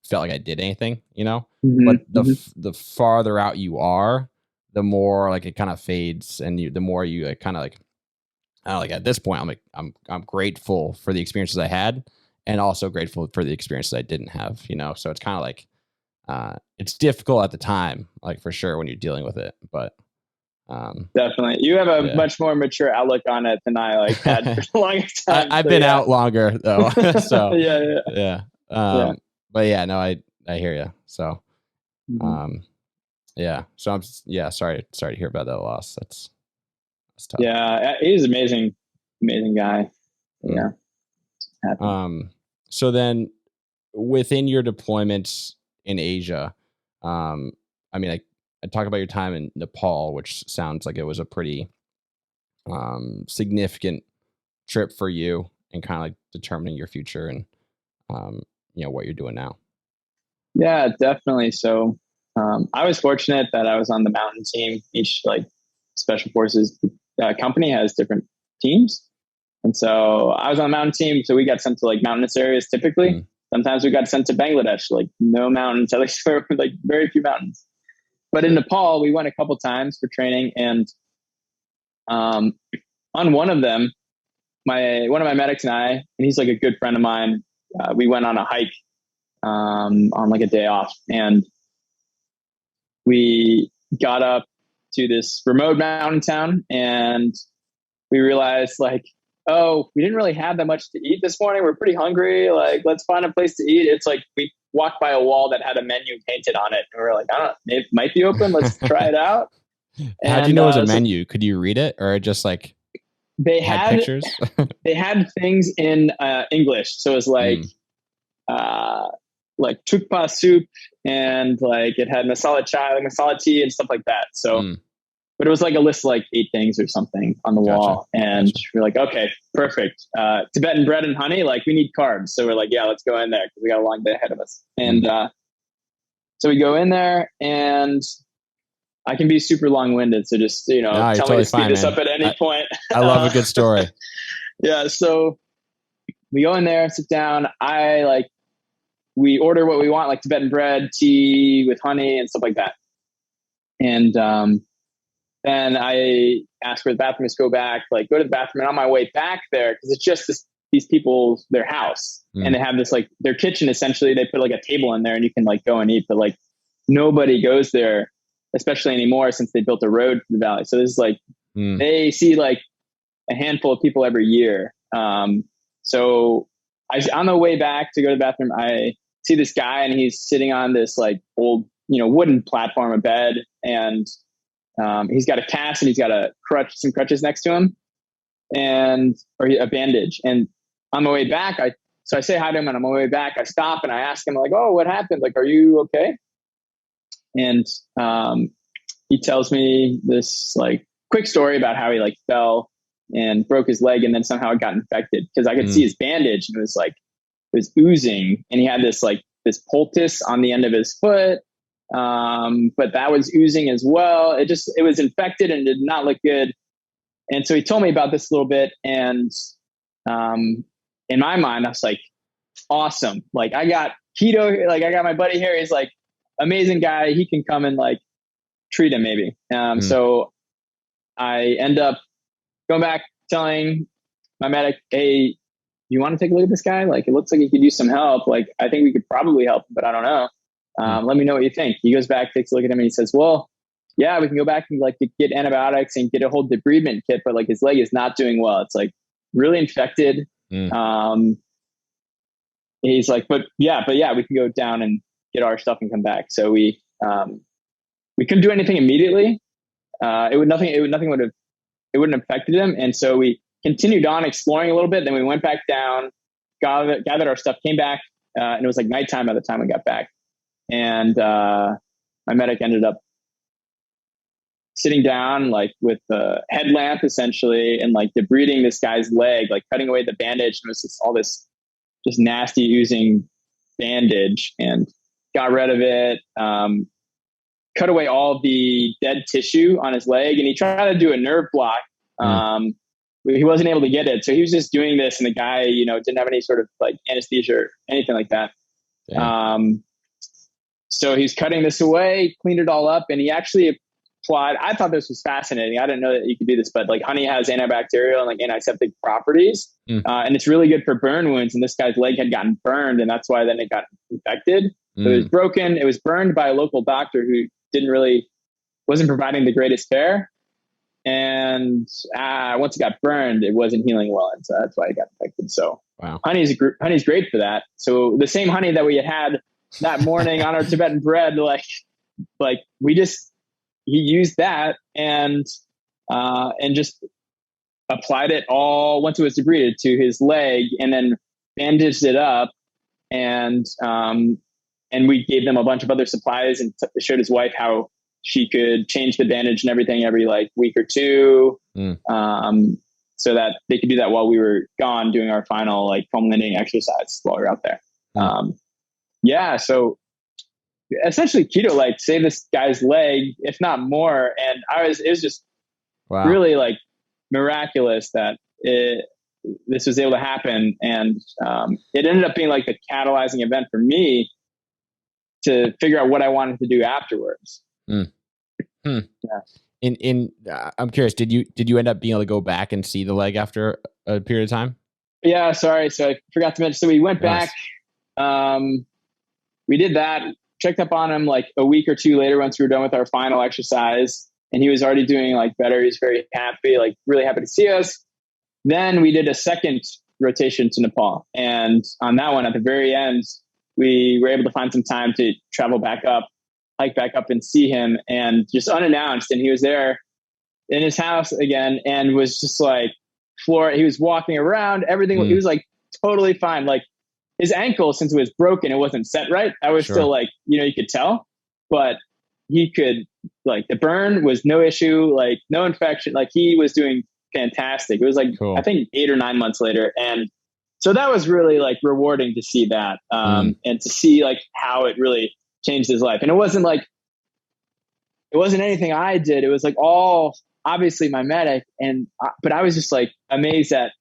Speaker 1: felt like I did anything, you know. But the farther out you are, the more like it kind of fades, and the more you like, kind of like, I don't know, like at this point, I'm grateful for the experiences I had, and also grateful for the experiences I didn't have, you know. So it's kind of like it's difficult at the time, like for sure when you're dealing with it, but.
Speaker 2: Definitely. You have a much more mature outlook on it than I like had for the longest time.
Speaker 1: I've been out longer though. So
Speaker 2: yeah.
Speaker 1: But yeah, no, I hear you. So, so I'm sorry to hear about that loss. That's tough.
Speaker 2: Yeah. He's an amazing guy. Yeah.
Speaker 1: So then within your deployments in Asia, I talk about your time in Nepal, which sounds like it was a pretty significant trip for you and kind of like determining your future and what you're doing now.
Speaker 2: Yeah, definitely. So I was fortunate that I was on the mountain team. Each like special forces company has different teams. And so I was on the mountain team. So we got sent to like mountainous areas typically. Sometimes we got sent to Bangladesh, like no mountains, at least like very few mountains. But in Nepal, we went a couple times for training, and on one of them, one of my medics and I, and he's like a good friend of mine, we went on a hike on like a day off, and we got up to this remote mountain town, and we realized like, oh, we didn't really have that much to eat this morning. We're pretty hungry. Like, let's find a place to eat. It's like we walked by a wall that had a menu painted on it. And we were like, I don't know, it might be open. Let's try it out.
Speaker 1: How'd you know it was a menu? Could you read it, or just like
Speaker 2: they had
Speaker 1: pictures?
Speaker 2: They had things in English. So it was like tukpa soup, and like it had masala chai, like masala tea and stuff like that. So but it was like a list of like 8 things or something on the wall. And we're like, okay, perfect. Tibetan bread and honey, like we need carbs. So we're like, yeah, let's go in there because we got a long day ahead of us. And so we go in there, and I can be super long-winded. So just, tell me to speed this up at any point.
Speaker 1: I love a good story.
Speaker 2: Yeah. So we go in there, sit down. We order what we want, like Tibetan bread, tea with honey and stuff like that. And, then I ask for the bathroom, just go back, like go to the bathroom. And on my way back there, because it's just these people's, their house. And they have this, like their kitchen, essentially, they put like a table in there and you can like go and eat, but like nobody goes there, especially anymore since they built a road to the valley. So this is like, they see like a handful of people every year. So on the way back to go to the bathroom, I see this guy, and he's sitting on this like old, wooden platform, a bed, and he's got a cast, and he's got some crutches next to him, or a bandage. And on my way back, so I say hi to him, and on my way back, I stop and I ask him like, "Oh, what happened? Like, are you okay?" And he tells me this like quick story about how he like fell and broke his leg, and then somehow it got infected, because I could see his bandage, and it was oozing, and he had this poultice on the end of his foot. But that was oozing as well. It was infected and did not look good. And so he told me about this a little bit. And, in my mind, I was like, awesome. Like I got keto, like I got my buddy here. He's like amazing guy. He can come and like treat him maybe. So I end up going back telling my medic, hey, you want to take a look at this guy? Like, it looks like he could use some help. Like, I think we could probably help him, but I don't know. Let me know what you think. He goes back, takes a look at him, and he says, well, yeah, we can go back and like get antibiotics and get a whole debridement kit, but like his leg is not doing well. It's like really infected. He's like, but yeah, we can go down and get our stuff and come back. So we couldn't do anything immediately. It wouldn't have affected him. And so we continued on exploring a little bit. Then we went back down, gathered our stuff, came back, and it was like nighttime by the time we got back. And my medic ended up sitting down like with the headlamp essentially and like debriding this guy's leg, like cutting away the bandage. And it was just all this just nasty oozing bandage, and got rid of it. Cut away all of the dead tissue on his leg, and he tried to do a nerve block. He wasn't able to get it. So he was just doing this, and the guy, didn't have any sort of like anesthesia or anything like that. So he's cutting this away, cleaned it all up, and he actually applied. I thought this was fascinating. I didn't know that you could do this, but like honey has antibacterial and like antiseptic properties, and it's really good for burn wounds. And this guy's leg had gotten burned, and that's why then it got infected. So it was broken. It was burned by a local doctor who wasn't providing the greatest care. And once it got burned, it wasn't healing well. And so that's why it got infected. So honey's great for that. So the same honey that we had that morning on our Tibetan bread, he used that and just applied it all once it was debrided to his leg, and then bandaged it up. And we gave them a bunch of other supplies and showed his wife how she could change the bandage and everything every like week or two, so that they could do that while we were gone doing our final like foam landing exercise while we were out there. So essentially keto like saved this guy's leg, if not more. And it was just really like miraculous that this was able to happen. And it ended up being like the catalyzing event for me to figure out what I wanted to do afterwards.
Speaker 1: Yeah. I'm curious, did you end up being able to go back and see the leg after a period of time?
Speaker 2: Yeah, sorry. So I forgot to mention. So we went back. We did that, checked up on him like a week or two later once we were done with our final exercise, and he was already doing like better. He was very happy, like really happy to see us. Then we did a second rotation to Nepal. And on that one, at the very end, we were able to find some time to travel back up, hike back up and see him, and just unannounced. And he was there in his house again and was just like he was walking around, everything. He was like totally fine. Like his ankle, since it was broken, it wasn't set right. I was still like, you could tell, but he could, like, the burn was no issue, like no infection. Like he was doing fantastic. It was like, I think 8 or 9 months later. And so that was really like rewarding to see that, and to see like how it really changed his life. And it wasn't anything I did. It was like all obviously my medic. But I was just like amazed that,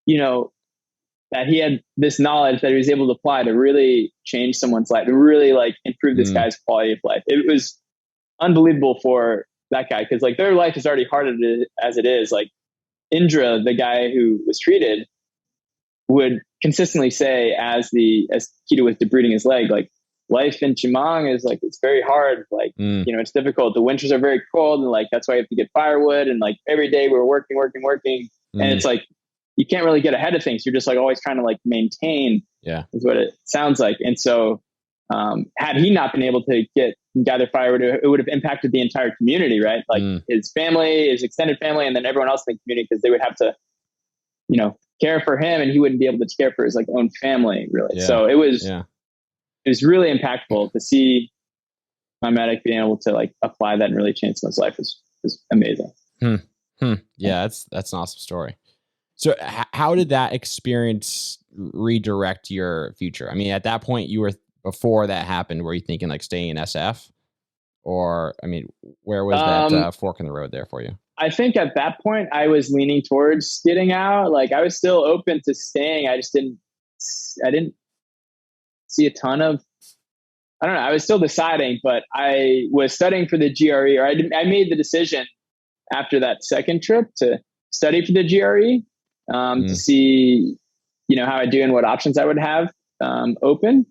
Speaker 2: that he had this knowledge that he was able to apply to really change someone's life, to really like improve this guy's quality of life. It was unbelievable for that guy, because like their life is already hard as it is. Like Indra, the guy who was treated, would consistently say as Keto was debriding his leg, like life in Chemang is like, it's very hard. Like, it's difficult. The winters are very cold, and like, that's why you have to get firewood. And like every day we're working. And it's like, you can't really get ahead of things. You're just like always trying to like maintain, is what it sounds like. And so, had he not been able to gather firewood, it would have impacted the entire community, right? Like his family, his extended family, and then everyone else in the community, because they would have to, care for him, and he wouldn't be able to care for his like own family, really. Yeah. So it was really impactful to see my medic being able to like apply that and really change someone's life was amazing.
Speaker 1: Yeah, that's an awesome story. So how did that experience redirect your future? I mean, at that point before that happened, were you thinking like staying in SF, or, I mean, where was that fork in the road there for you?
Speaker 2: I think at that point I was leaning towards getting out. Like I was still open to staying. I didn't see a ton of, I don't know. I was still deciding, but I was studying for the GRE, or I made the decision after that second trip to study for the GRE, to see, how I do and what options I would have open.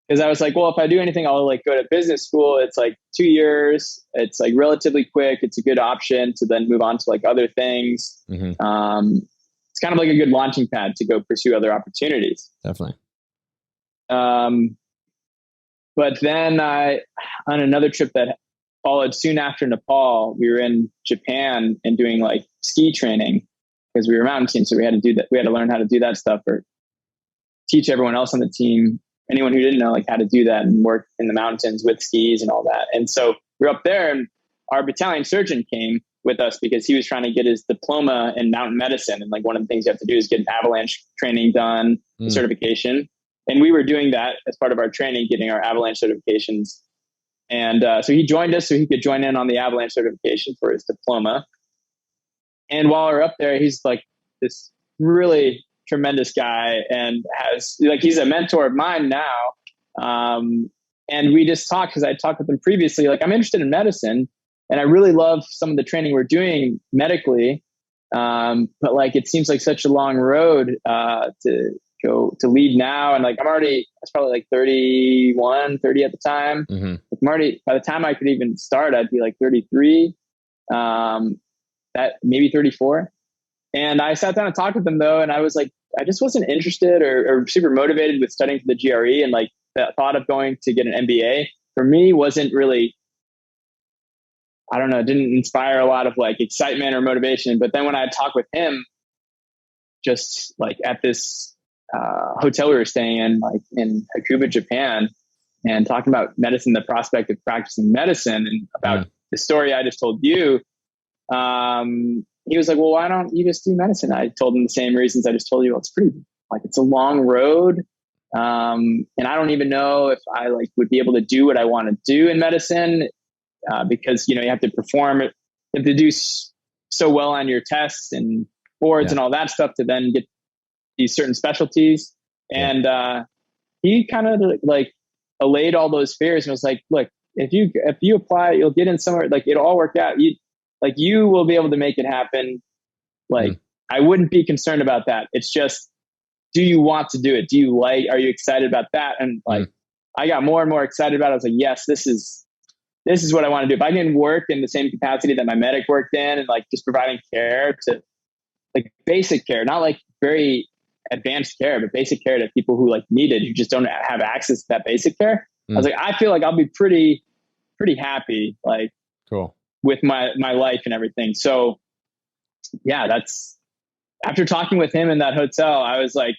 Speaker 2: Because I was like, well, if I do anything, I'll like go to business school. It's like 2 years. It's like relatively quick. It's a good option to then move on to like other things. It's kind of like a good launching pad to go pursue other opportunities.
Speaker 1: Definitely.
Speaker 2: But then on another trip that followed soon after Nepal, we were in Japan and doing like ski training, because we were a mountain team. So we had to do that. We had to learn how to do that stuff for teach everyone else on the team, anyone who didn't know, like how to do that and work in the mountains with skis and all that. And so we were up there, and our battalion surgeon came with us because he was trying to get his diploma in mountain medicine. And like one of the things you have to do is get avalanche training done, certification. And we were doing that as part of our training, getting our avalanche certifications. And so he joined us so he could join in on the avalanche certification for his diploma. And while we're up there, he's like this really tremendous guy and he's a mentor of mine now. And we just talked because I talked with him previously, like I'm interested in medicine and I really love some of the training we're doing medically. But like, it seems like such a long road, to go to lead now. And like, I was probably like 31, 30 at the time. Like by the time I could even start, I'd be like 33, that maybe 34. And I sat down and talked with him though. And I was like, I just wasn't interested or super motivated with studying for the GRE. And like the thought of going to get an MBA for me wasn't really, I don't know, didn't inspire a lot of like excitement or motivation. But then when I talked with him, just like at this hotel we were staying in, like in Hakuba, Japan, and talking about medicine, the prospect of practicing medicine, and about the story I just told you, he was like, well, why don't you just do medicine? I told him the same reasons I just told you. Well, it's a long road. And I don't even know if I like would be able to do what I want to do in medicine, because, you have to perform it. You have to do so well on your tests and boards and all that stuff to then get these certain specialties. And, he kind of like allayed all those fears and was like, look, if you apply, you'll get in somewhere, like it'll all work out. You will be able to make it happen. Like, I wouldn't be concerned about that. It's just, do you want to do it? Are you excited about that? And like, I got more and more excited about it. I was like, yes, this is what I want to do. If I can work in the same capacity that my medic worked in, and like just providing care to like basic care, not like very advanced care, but basic care to people who like need it, who just don't have access to that basic care. I was like, I feel like I'll be pretty happy. Like,
Speaker 1: cool. With
Speaker 2: my life and everything. So yeah, that's after talking with him in that hotel, I was like,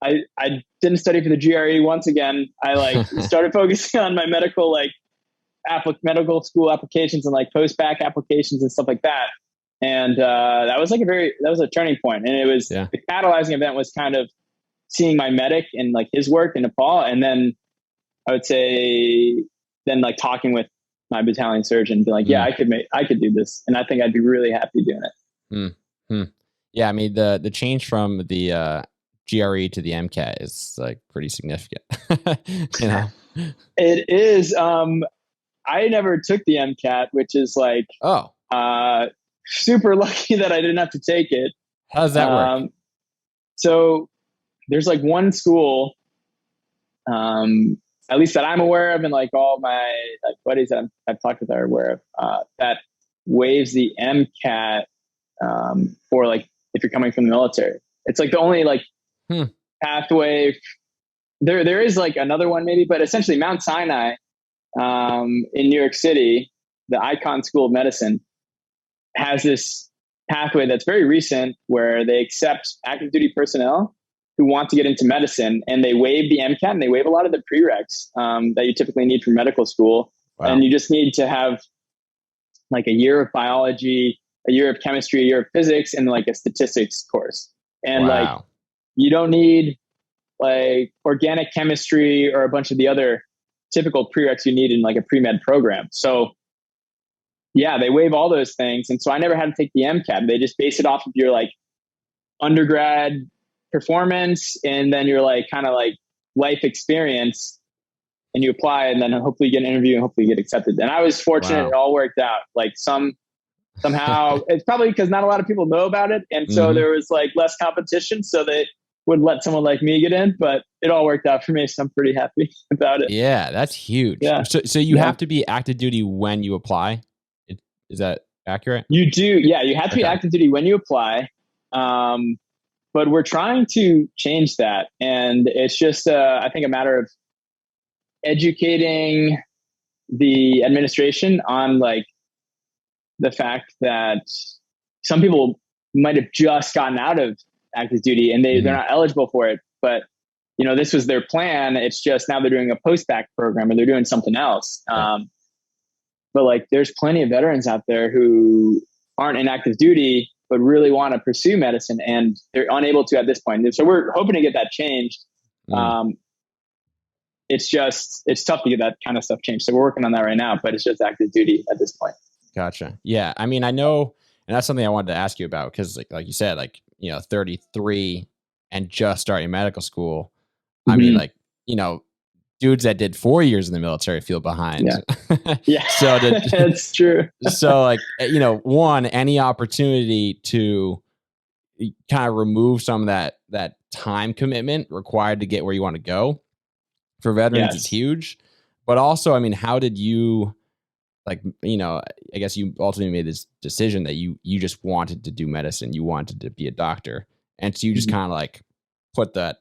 Speaker 2: I didn't study for the GRE once again. I like started focusing on my medical, like medical school applications and like post-bac applications and stuff like that. And that was a turning point. And it was the catalyzing event was kind of seeing my medic and like his work in Nepal. And then I would say then like talking with my battalion surgeon, be like, I could do this. And I think I'd be really happy doing it.
Speaker 1: Yeah. I mean, the change from the GRE to the MCAT is like pretty significant.
Speaker 2: It is. I never took the MCAT, which is like, super lucky that I didn't have to take it.
Speaker 1: How does that work?
Speaker 2: So there's like one school, at least that I'm aware of, and like all my like buddies that I've talked with are aware of, that waives the MCAT for like if you're coming from the military. It's like the only like pathway. There is like another one maybe, but essentially Mount Sinai in New York City, the Icahn School of Medicine, has this pathway that's very recent where they accept active duty personnel who want to get into medicine, and they waive the MCAT and they waive a lot of the prereqs that you typically need for medical school. Wow. And you just need to have like a year of biology, a year of chemistry, a year of physics, and like a statistics course. And like, you don't need like organic chemistry or a bunch of the other typical prereqs you need in like a pre-med program. So yeah, they waive all those things. And so I never had to take the MCAT. They just base it off of your like undergrad performance and then your like kind of like life experience, and you apply, and then hopefully you get an interview and hopefully you get accepted. And I was fortunate. It all worked out. Like somehow it's probably because not a lot of people know about it. And so there was like less competition. So they would let someone like me get in, but it all worked out for me. So I'm pretty happy about it.
Speaker 1: Yeah, that's huge. Yeah. So you have to be active duty when you apply. Is that accurate?
Speaker 2: You do. Yeah. You have to be active duty when you apply. But we're trying to change that. And it's just, I think, a matter of educating the administration on like the fact that some people might have just gotten out of active duty and they're not eligible for it. But this was their plan. It's just now they're doing a post-bac program or they're doing something else. But like, there's plenty of veterans out there who aren't in active duty, but really want to pursue medicine, and they're unable to at this point. And so we're hoping to get that changed. It's tough to get that kind of stuff changed. So we're working on that right now, but it's just active duty at this point.
Speaker 1: Gotcha. Yeah. I mean, I know, and that's something I wanted to ask you about, because like you said, 33 and just starting medical school. I mean, dudes that did 4 years in the military feel behind.
Speaker 2: Yeah.
Speaker 1: So
Speaker 2: that's true.
Speaker 1: So one, any opportunity to kind of remove some of that time commitment required to get where you want to go for veterans is huge. But also, I mean, how did you, I guess you ultimately made this decision that you just wanted to do medicine. You wanted to be a doctor. And so you just kind of put the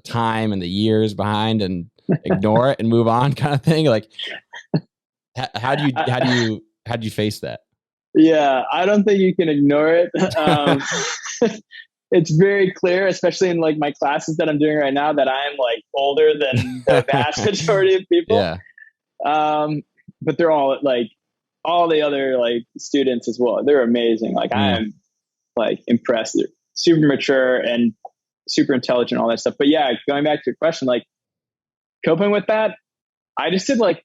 Speaker 1: time and the years behind and ignore it and move on, kind of thing. Like, how do you face that?
Speaker 2: Yeah, I don't think you can ignore it. It's very clear, especially in my classes that I'm doing right now, that I'm older than the vast majority of people.
Speaker 1: Yeah.
Speaker 2: But they're all all the other students as well. They're amazing. I'm impressed. They're super mature and super intelligent, all that stuff. But yeah, going back to your question, coping with that, I just did I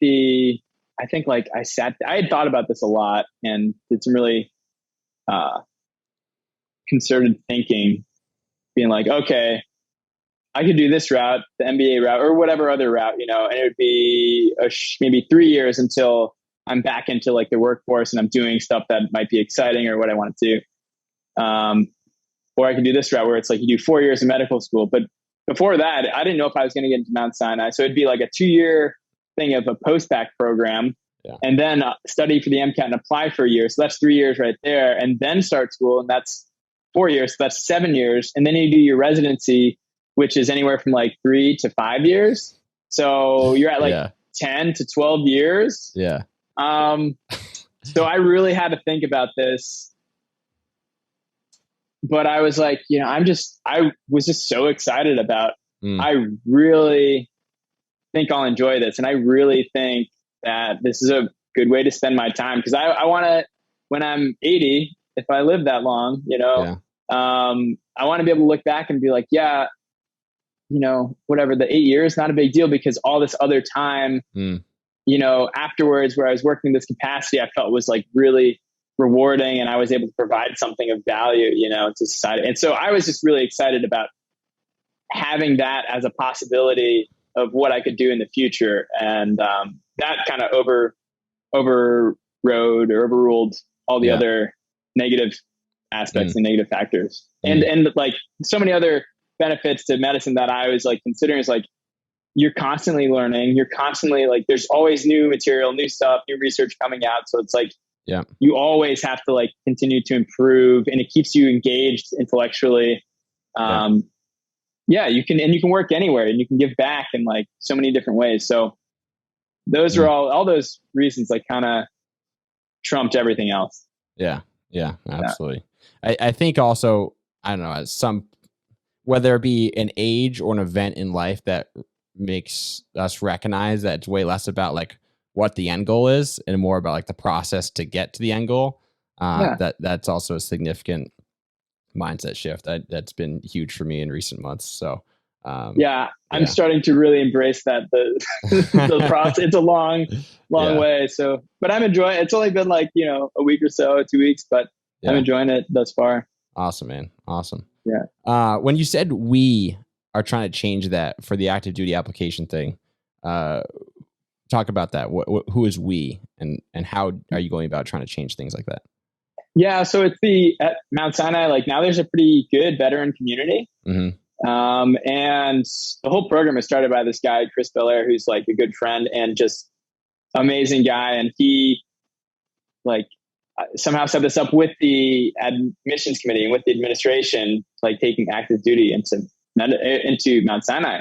Speaker 2: had thought about this a lot and did some really concerted thinking, being okay, I could do this route, the MBA route, or whatever other route, and it would be maybe 3 years until I'm back into the workforce and I'm doing stuff that might be exciting or what I want to do. Or I could do this route where it's you do 4 years of medical school. But before that, I didn't know if I was going to get into Mount Sinai. So it'd be a 2-year thing of a post-bac program, and then study for the MCAT and apply for a year. So that's 3 years right there. And then start school. And that's 4 years. So that's 7 years. And then you do your residency, which is anywhere from 3 to 5 years. So you're at 10 to 12 years.
Speaker 1: Yeah.
Speaker 2: So I really had to think about this. But I was I was just so excited about, I really think I'll enjoy this. And I really think that this is a good way to spend my time. Cause I want to, when I'm 80, if I live that long, I want to be able to look back and be whatever, the 8 years, not a big deal, because all this other time, afterwards, where I was working in this capacity, I felt was really rewarding, and I was able to provide something of value, to society. And so I was just really excited about having that as a possibility of what I could do in the future. And that kind of overruled all the other negative aspects and negative factors. And so many other benefits to medicine that I was considering is you're constantly learning, you're constantly there's always new material, new stuff, new research coming out. So it's you always have to continue to improve, and it keeps you engaged intellectually. You can work anywhere, and you can give back in so many different ways. So those are all those reasons kind of trumped everything else.
Speaker 1: Yeah. Yeah, absolutely. I think also, I don't know, whether it be an age or an event in life that makes us recognize that it's way less about what the end goal is and more about the process to get to the end goal. That's also a significant mindset shift that's been huge for me in recent months. So I'm starting to really embrace that the process. It's a long way. So, but I'm enjoying it. It's only been a week or so, 2 weeks, but I'm enjoying it thus far. Awesome, man. Awesome.
Speaker 2: Yeah.
Speaker 1: When you said we are trying to change that for the active duty application thing, talk about that. Who is we, and how are you going about trying to change things like that?
Speaker 2: Yeah. So it's at Mount Sinai, now there's a pretty good veteran community. And the whole program is started by this guy, Chris Belair, who's a good friend and just amazing guy. And he somehow set this up with the admissions committee and with the administration, taking active duty into Mount Sinai.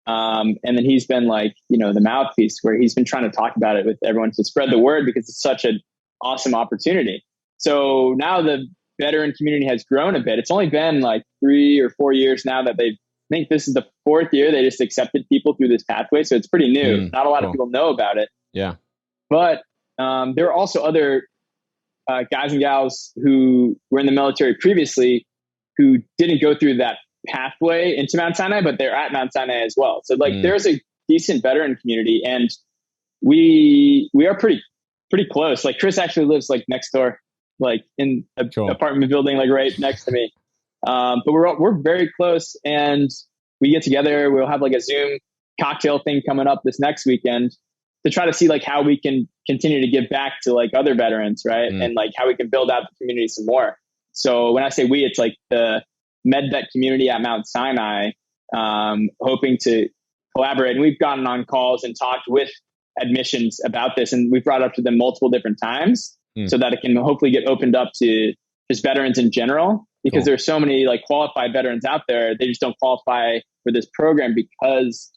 Speaker 2: And then he's been the mouthpiece, where he's been trying to talk about it with everyone to spread the word, because it's such an awesome opportunity. So now the veteran community has grown a bit. It's only been 3 or 4 years now that I think this is the fourth year, they just accepted people through this pathway. So it's pretty new. Not a lot of people know about it.
Speaker 1: Yeah.
Speaker 2: But there are also other guys and gals who were in the military previously who didn't go through that pathway into Mount Sinai, but they're at Mount Sinai as well. So like there's a decent veteran community, and we are pretty close. Like Chris actually lives like next door, like in an apartment building, like right next to me. But we're very close, and we get together. We'll have like a Zoom cocktail thing coming up this next weekend to try to see like how we can continue to give back to like other veterans, right? And like how we can build out the community some more. So when I say we, it's like the MedVet community at Mount Sinai, hoping to collaborate. And we've gotten on calls and talked with admissions about this, and we've brought it up to them multiple different times so that it can hopefully get opened up to just veterans in general, because there's so many like qualified veterans out there. They just don't qualify for this program because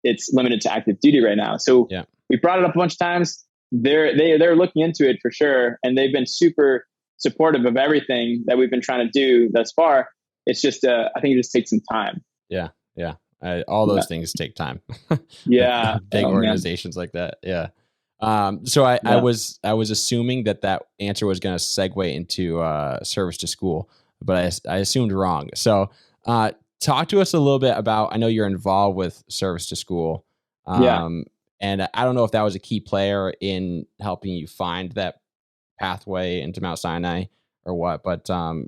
Speaker 2: it's limited to active duty right now. So we brought it up a bunch of times. They're looking into it for sure. And they've been super supportive of everything that we've been trying to do thus far. It's just, I think it just takes some time.
Speaker 1: Yeah. Yeah. All those things take time.
Speaker 2: Yeah.
Speaker 1: Big organizations like that. Yeah. So I was assuming that answer was going to segue into service to school, but I assumed wrong. So talk to us a little bit about, I know you're involved with service to school. And I don't know if that was a key player in helping you find that pathway into Mount Sinai or what, but I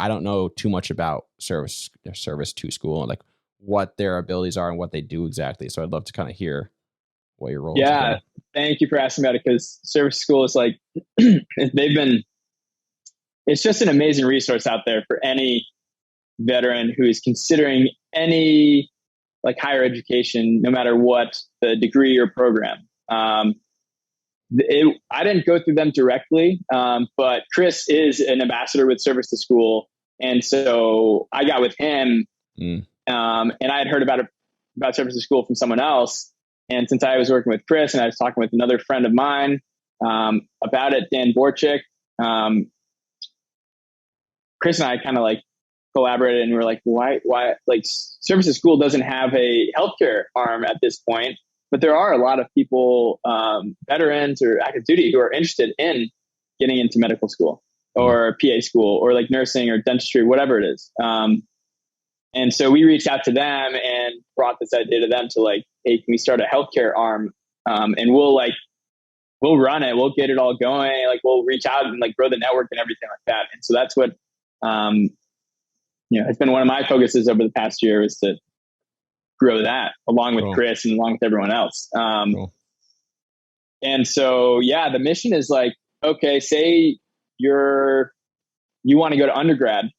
Speaker 1: don't know too much about service to school and like what their abilities are and what they do exactly. So I'd love to kind of hear what your role is.
Speaker 2: Yeah. Thank you for asking about it, because service school is like, it's just an amazing resource out there for any veteran who is considering any like higher education, no matter what the degree or program. I didn't go through them directly, but Chris is an ambassador with Service to School. And so I got with him, and I had heard about Service to School from someone else. And since I was working with Chris and I was talking with another friend of mine about it, Dan Borchik, Chris and I kind of like collaborated, and we were like, why like Service to School doesn't have a healthcare arm at this point, but there are a lot of people, veterans or active duty, who are interested in getting into medical school or PA school or like nursing or dentistry, whatever it is. And so we reached out to them and brought this idea to them to like, hey, can we start a healthcare arm? And we'll run it. We'll get it all going. Like we'll reach out and like grow the network and everything like that. And so that's what, it's been one of my focuses over the past year, is to grow that along with Chris and along with everyone else. And so, the mission is like, okay, say you want to go to undergrad,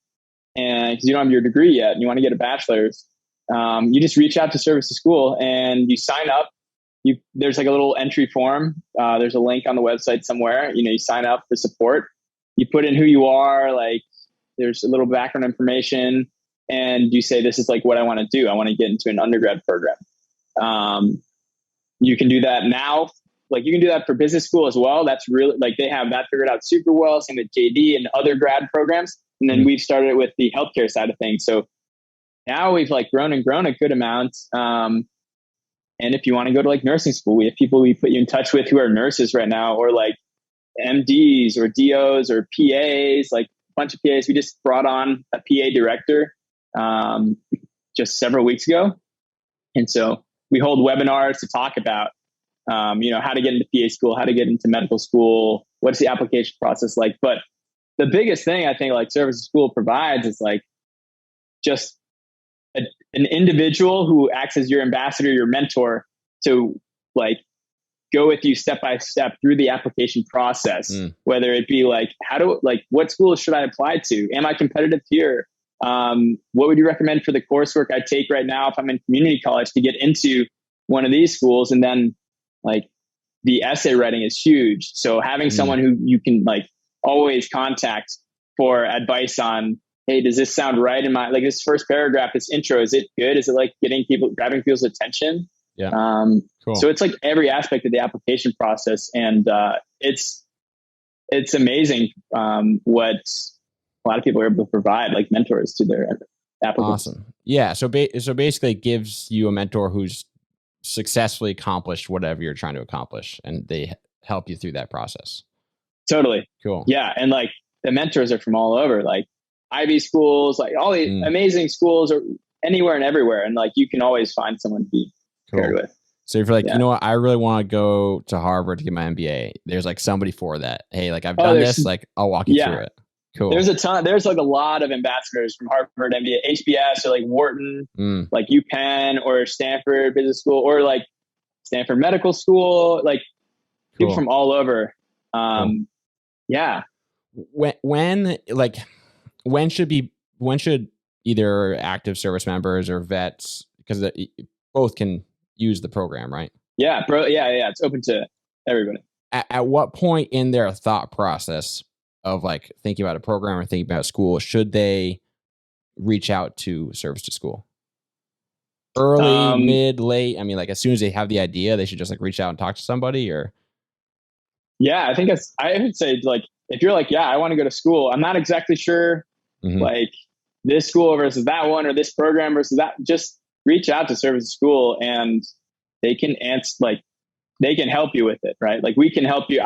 Speaker 2: and because you don't have your degree yet and you want to get a bachelor's, you just reach out to Service to School and you sign up. There's like a little entry form. There's a link on the website somewhere. You sign up for support. You put in who you are, like there's a little background information, and you say, this is like what I want to do. I want to get into an undergrad program. You can do that now. Like you can do that for business school as well. That's really like they have that figured out super well. Same with JD and other grad programs. And then we've started with the healthcare side of things. So now we've like grown a good amount. And if you want to go to like nursing school, we have people we put you in touch with who are nurses right now, or like MDs or DOs or PAs, like a bunch of PAs. We just brought on a PA director just several weeks ago. And so we hold webinars to talk about, how to get into PA school, how to get into medical school, what's the application process like. But the biggest thing I think like Service to School provides is like just an individual who acts as your ambassador, your mentor, to like go with you step by step through the application process, whether it be like, what schools should I apply to? Am I competitive here? What would you recommend for the coursework I take right now if I'm in community college to get into one of these schools? And then like the essay writing is huge. So having someone who you can like always contact for advice on, hey, does this sound right in my, like this first paragraph, this intro, is it good? Is it like grabbing people's attention?
Speaker 1: Yeah.
Speaker 2: Cool. So it's like every aspect of the application process. And it's amazing what a lot of people are able to provide, like mentors to their applicants.
Speaker 1: Awesome. Yeah. So basically it gives you a mentor who's successfully accomplished whatever you're trying to accomplish, and they help you through that process.
Speaker 2: Totally.
Speaker 1: Cool.
Speaker 2: Yeah. And like the mentors are from all over, like Ivy schools, like all the amazing schools or anywhere and everywhere. And like, you can always find someone to be paired with.
Speaker 1: So if you're like, you know what, I really want to go to Harvard to get my MBA, there's like somebody for that. Hey, like I've done this, like I'll walk you through it. Cool.
Speaker 2: There's like a lot of ambassadors from Harvard, MBA, HBS, or like Wharton, like UPenn or Stanford Business School, or like Stanford Medical School, like people from all over. Yeah.
Speaker 1: When should either active service members or vets, because both can use the program, right?
Speaker 2: Yeah, bro. Yeah. It's open to everybody.
Speaker 1: At what point in their thought process of like thinking about a program or thinking about school should they reach out to service to school? Early, mid, late? I mean, like as soon as they have the idea, they should just like reach out and talk to somebody, or?
Speaker 2: Yeah, I would say like, if you're like, yeah, I want to go to school, I'm not exactly sure, like this school versus that one, or this program versus that, just reach out to service to school and they can answer, like they can help you with it. Right. Like we can help you.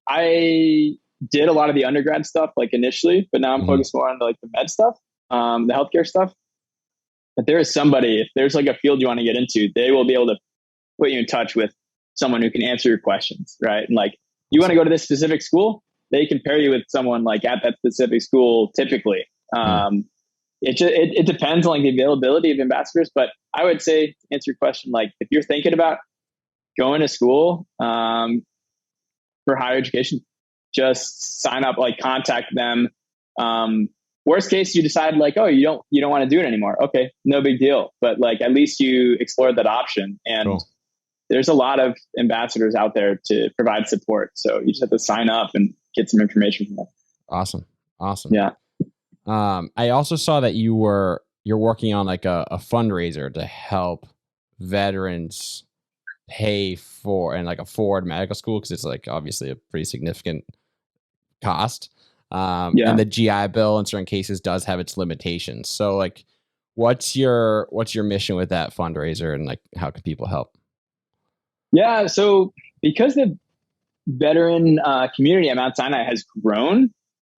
Speaker 2: I did a lot of the undergrad stuff like initially, but now I'm focused more on like the med stuff, the healthcare stuff. But there is somebody, if there's like a field you want to get into, they will be able to put you in touch with someone who can answer your questions. Right. And like, you want to go to this specific school, they can pair you with someone like at that specific school typically. It depends on like the availability of ambassadors, but I would say to answer your question, like if you're thinking about going to school for higher education, just sign up, like contact them. Worst case, you decide like, oh, you don't want to do it anymore. Okay, no big deal. But like at least you explored that option, and there's a lot of ambassadors out there to provide support. So you just have to sign up and get some information from them.
Speaker 1: Awesome.
Speaker 2: Yeah.
Speaker 1: I also saw that you're working on like a fundraiser to help veterans pay for and like afford medical school, because it's like obviously a pretty significant cost. And the GI Bill in certain cases does have its limitations. So like, what's your mission with that fundraiser, and like how can people help?
Speaker 2: Yeah, so because the veteran community at Mount Sinai has grown,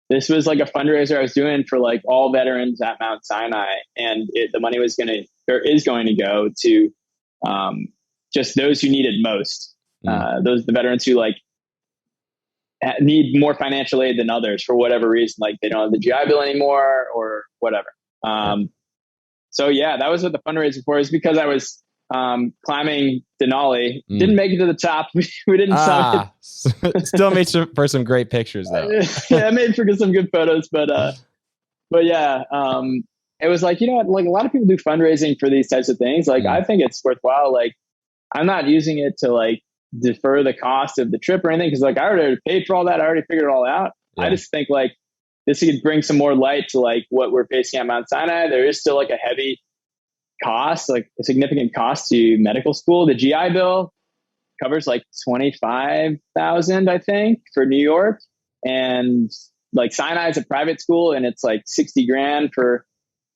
Speaker 2: this was like a fundraiser I was doing for like all veterans at Mount Sinai, and the money is going to go to just those who need it most. The veterans who like need more financial aid than others for whatever reason, like they don't have the GI Bill anymore or whatever. So yeah, that was what the fundraiser for is, because I was climbing Denali, didn't make it to the top. We didn't summit.
Speaker 1: Still made for some great pictures though.
Speaker 2: Yeah, I made for some good photos, but yeah, it was like, you know what, like a lot of people do fundraising for these types of things. Like I think it's worthwhile. Like I'm not using it to like defer the cost of the trip or anything, because like I already paid for all that. I already figured it all out. I just think like this could bring some more light to like what we're facing at Mount Sinai. There is still like a heavy cost, like a significant cost to medical school. The GI Bill covers like 25,000, I think, for New York, and like Sinai is a private school, and it's like 60 grand for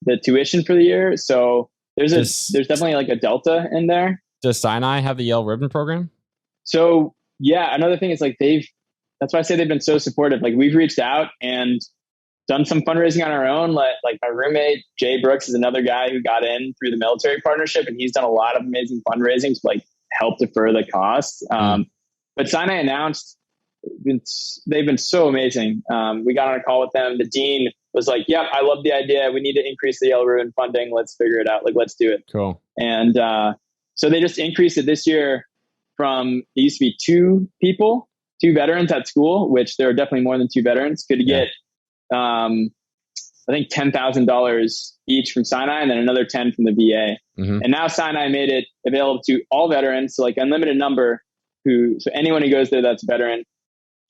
Speaker 2: the tuition for the year. So there's definitely like a delta in there.
Speaker 1: Does Sinai have the Yellow Ribbon program?
Speaker 2: So yeah, another thing is like that's why I say they've been so supportive. Like we've reached out and done some fundraising on our own. Like my roommate, Jay Brooks, is another guy who got in through the military partnership, and he's done a lot of amazing fundraising to like help defer the costs. But Sinai announced, they've been so amazing. We got on a call with them. The dean was like, yep, I love the idea. We need to increase the Yellow Ribbon funding. Let's figure it out. Like, let's do it.
Speaker 1: Cool.
Speaker 2: And so they just increased it this year from, it used to be two veterans at school, which there are definitely more than two veterans, could get, I think $10,000 each from Sinai, and then another 10 from the VA. And now Sinai made it available to all veterans, so like unlimited number, so anyone who goes there that's a veteran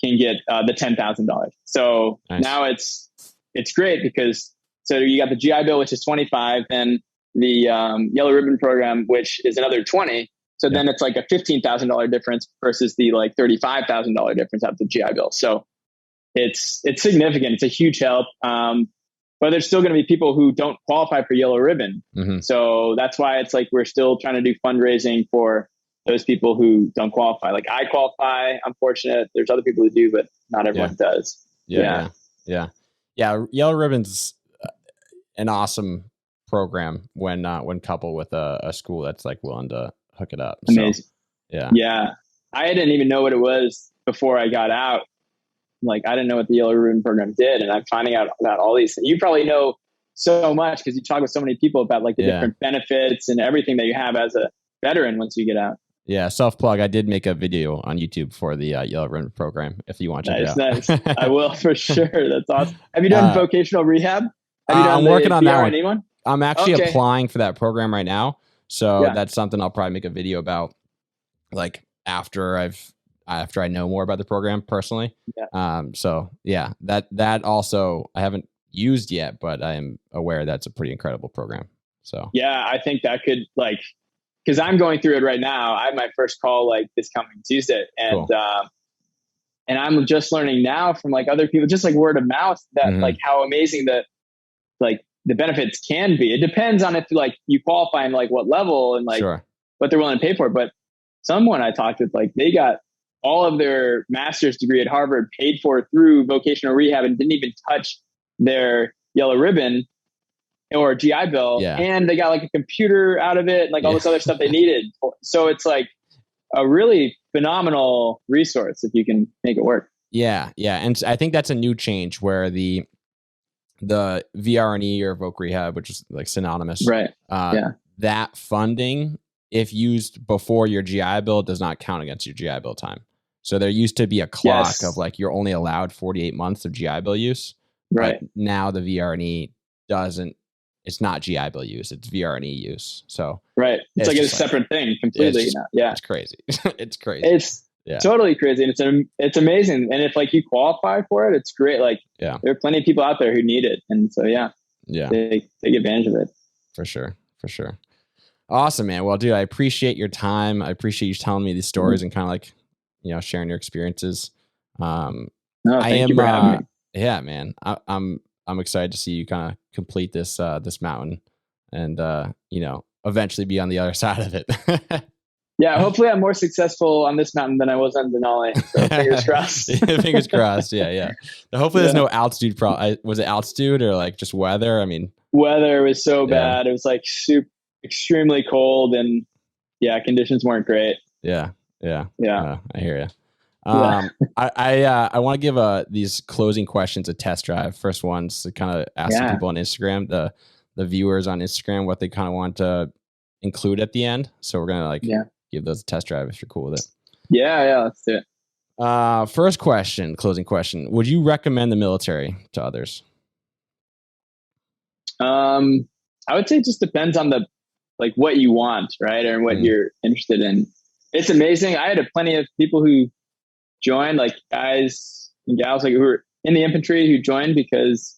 Speaker 2: can get the $10,000. So now it's great, because so you got the GI Bill, which is 25, and the Yellow Ribbon program, which is another 20. So then it's like a $15,000 difference versus the like $35,000 difference out of the GI Bill. So it's significant. It's a huge help. but there's still going to be people who don't qualify for yellow ribbon.
Speaker 1: Mm-hmm.
Speaker 2: So that's why it's like we're still trying to do fundraising for those people who don't qualify. Like I qualify, I'm fortunate. There's other people who do, but not everyone does.
Speaker 1: Yeah. Yellow ribbon's an awesome program when coupled with a school that's like willing to hook it up.
Speaker 2: Amazing.
Speaker 1: So,
Speaker 2: yeah. I didn't even know what it was before I got out. Like I didn't know what the yellow ribbon program did, and I'm finding out about all these things. You probably know so much because you talk with so many people about like the different benefits and everything that you have as a veteran once you get out.
Speaker 1: Yeah, self plug. I did make a video on YouTube for the yellow ribbon program. If you want to check it out.
Speaker 2: Nice. I will for sure. That's awesome. Have you done vocational rehab? Have you done
Speaker 1: I'm working on that
Speaker 2: one?
Speaker 1: I'm actually applying for that program right now. So that's something I'll probably make a video about, like after I know more about the program personally. That also I haven't used yet, but I am aware that's a pretty incredible program. So
Speaker 2: I think that could because I'm going through it right now. I have my first call like this coming Tuesday, and and I'm just learning now from like other people, just like word of mouth, that like how amazing the benefits can be. It depends on if like you qualify and like what level and like what they're willing to pay for. But someone I talked with, like they got all of their master's degree at Harvard paid for through vocational rehab and didn't even touch their yellow ribbon or GI Bill. And they got like a computer out of it, and like all this other stuff they needed. So it's like a really phenomenal resource if you can make it work. Yeah.
Speaker 1: And I think that's a new change where the VRNE or Voc Rehab, which is like synonymous, that funding, if used before your GI Bill, does not count against your GI Bill time. So there used to be a clock of like you're only allowed 48 months of GI Bill use.
Speaker 2: Right.
Speaker 1: But now the VRNE doesn't. It's not GI Bill use. It's VRNE use. So
Speaker 2: it's like a separate thing completely.
Speaker 1: It's crazy. It's crazy.
Speaker 2: It's totally crazy, and it's amazing. And if like you qualify for it, it's great. Like there are plenty of people out there who need it, and so take advantage of it
Speaker 1: for sure. Awesome, man. Well, dude, I appreciate your time. I appreciate you telling me these stories and kind of like sharing your experiences.
Speaker 2: Thank you for having me.
Speaker 1: Yeah, man. I'm excited to see you kind of complete this mountain and eventually be on the other side of it.
Speaker 2: Hopefully I'm more successful on this mountain than I was on Denali. So fingers crossed.
Speaker 1: Fingers crossed. Yeah. Hopefully there's no altitude problem. Was it altitude or like just weather? I mean,
Speaker 2: weather was so bad. It was like extremely cold, and conditions weren't great.
Speaker 1: Yeah. I hear you. I want to give these closing questions a test drive. First one's to kind of ask the people on Instagram, the viewers on Instagram, what they kind of want to include at the end. So we're gonna give those a test drive if you're cool with it.
Speaker 2: Yeah, let's do it.
Speaker 1: First question, closing question: would you recommend the military to others?
Speaker 2: I would say it just depends on what you want, right, or what you're interested in. It's amazing. I had plenty of people who joined, like guys and gals like who were in the infantry who joined because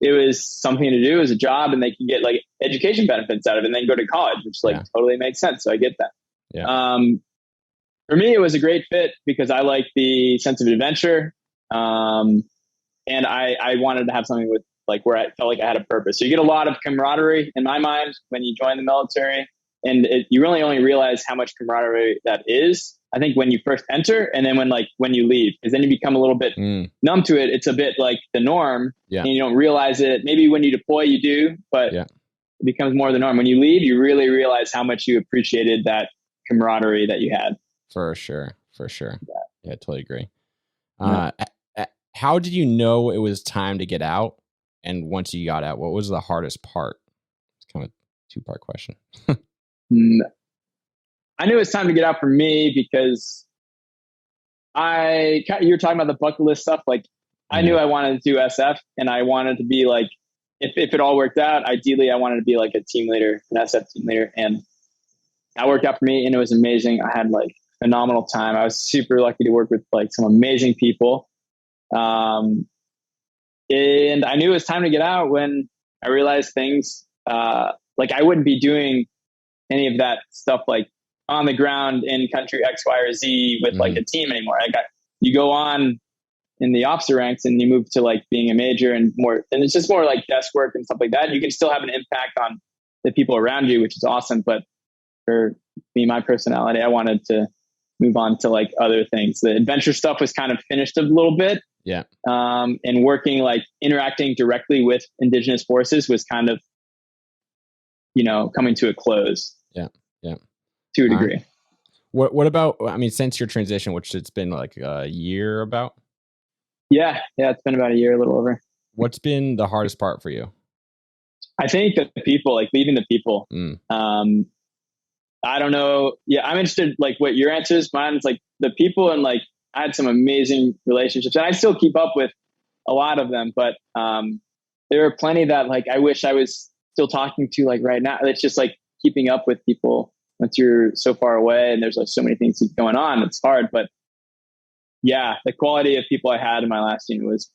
Speaker 2: it was something to do as a job, and they can get like education benefits out of it and then go to college, which totally makes sense. So I get that. For me, it was a great fit because I like the sense of adventure. And I wanted to have something with where I felt like I had a purpose. So you get a lot of camaraderie in my mind when you join the military, and you really only realize how much camaraderie that is, I think, when you first enter, and then when you leave, because then you become a little bit numb to it. It's a bit like the norm, and you don't realize it. Maybe when you deploy, you do, but it becomes more the norm. When you leave, you really realize how much you appreciated that camaraderie that you had.
Speaker 1: For sure. Yeah, totally agree. How did you know it was time to get out? And once you got out, what was the hardest part? It's kind of a 2-part question.
Speaker 2: I knew it was time to get out for me because you were talking about the bucket list stuff. Like I knew I wanted to do SF, and I wanted to be like, if it all worked out, ideally I wanted to be like a team leader, an SF team leader. And that worked out for me, and it was amazing. I had phenomenal time. I was super lucky to work with some amazing people. And I knew it was time to get out when I realized things, I wouldn't be doing any of that stuff on the ground in country X, Y, or Z with a team anymore. You go on in the officer ranks and you move to like being a major and more, and it's just more like desk work and stuff like that. You can still have an impact on the people around you, which is awesome. But for me, my personality, I wanted to move on to like other things. The adventure stuff was kind of finished a little bit.
Speaker 1: Yeah.
Speaker 2: And working, like interacting directly with indigenous forces was kind of, coming to a close.
Speaker 1: Yeah. Yeah.
Speaker 2: To a degree.
Speaker 1: What about, I mean, since your transition, which it's been like a year about?
Speaker 2: Yeah. It's been about a year, a little over.
Speaker 1: What's been the hardest part for you?
Speaker 2: I think that the people, like leading the people. I don't know. Yeah, I'm interested, like what your answer is. Mine's like the people, and like I had some amazing relationships, and I still keep up with a lot of them. But there are plenty that like I wish I was still talking to like right now. It's just like keeping up with people once you're so far away, and there's like so many things going on. It's hard, but yeah, the quality of people I had in my last team was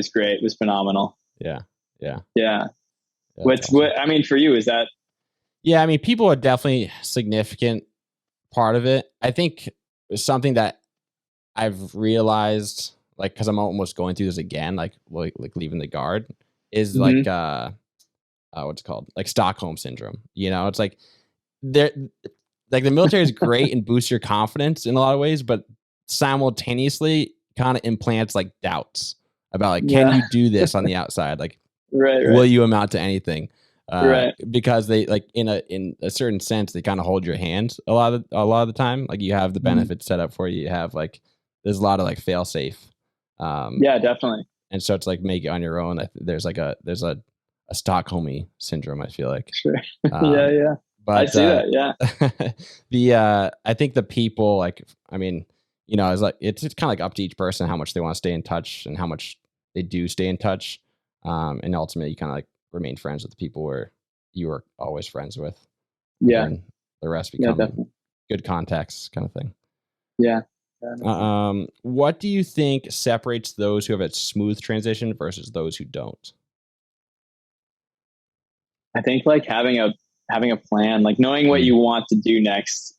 Speaker 2: great. It was phenomenal.
Speaker 1: Yeah.
Speaker 2: What I mean for you is that.
Speaker 1: Yeah, I mean, people are definitely a significant part of it. I think something that I've realized, like, because I'm almost going through this again, like leaving the guard, is like what's it called, like Stockholm syndrome. It's like the military is great and boosts your confidence in a lot of ways, but simultaneously kind of implants like doubts about like, can you do this on the outside? Like,
Speaker 2: right.
Speaker 1: Will you amount to anything?
Speaker 2: Right.
Speaker 1: Because they like in a certain sense they kind of hold your hands a lot of the time. Like you have the benefits set up for you. You have like there's a lot of like fail safe.
Speaker 2: Yeah, definitely.
Speaker 1: And so it's like make it on your own. There's a Stockholm syndrome. I feel like.
Speaker 2: Sure. Yeah. But I see that. Yeah.
Speaker 1: I think the people, like, I mean, it's like it's kind of like up to each person how much they want to stay in touch and how much they do stay in touch. And ultimately, you kind of like remain friends with the people where you were always friends with.
Speaker 2: Yeah.
Speaker 1: And the rest become good contacts, kind of thing.
Speaker 2: Yeah.
Speaker 1: What do you think separates those who have a smooth transition versus those who don't?
Speaker 2: I think like having a plan, like knowing what you want to do next.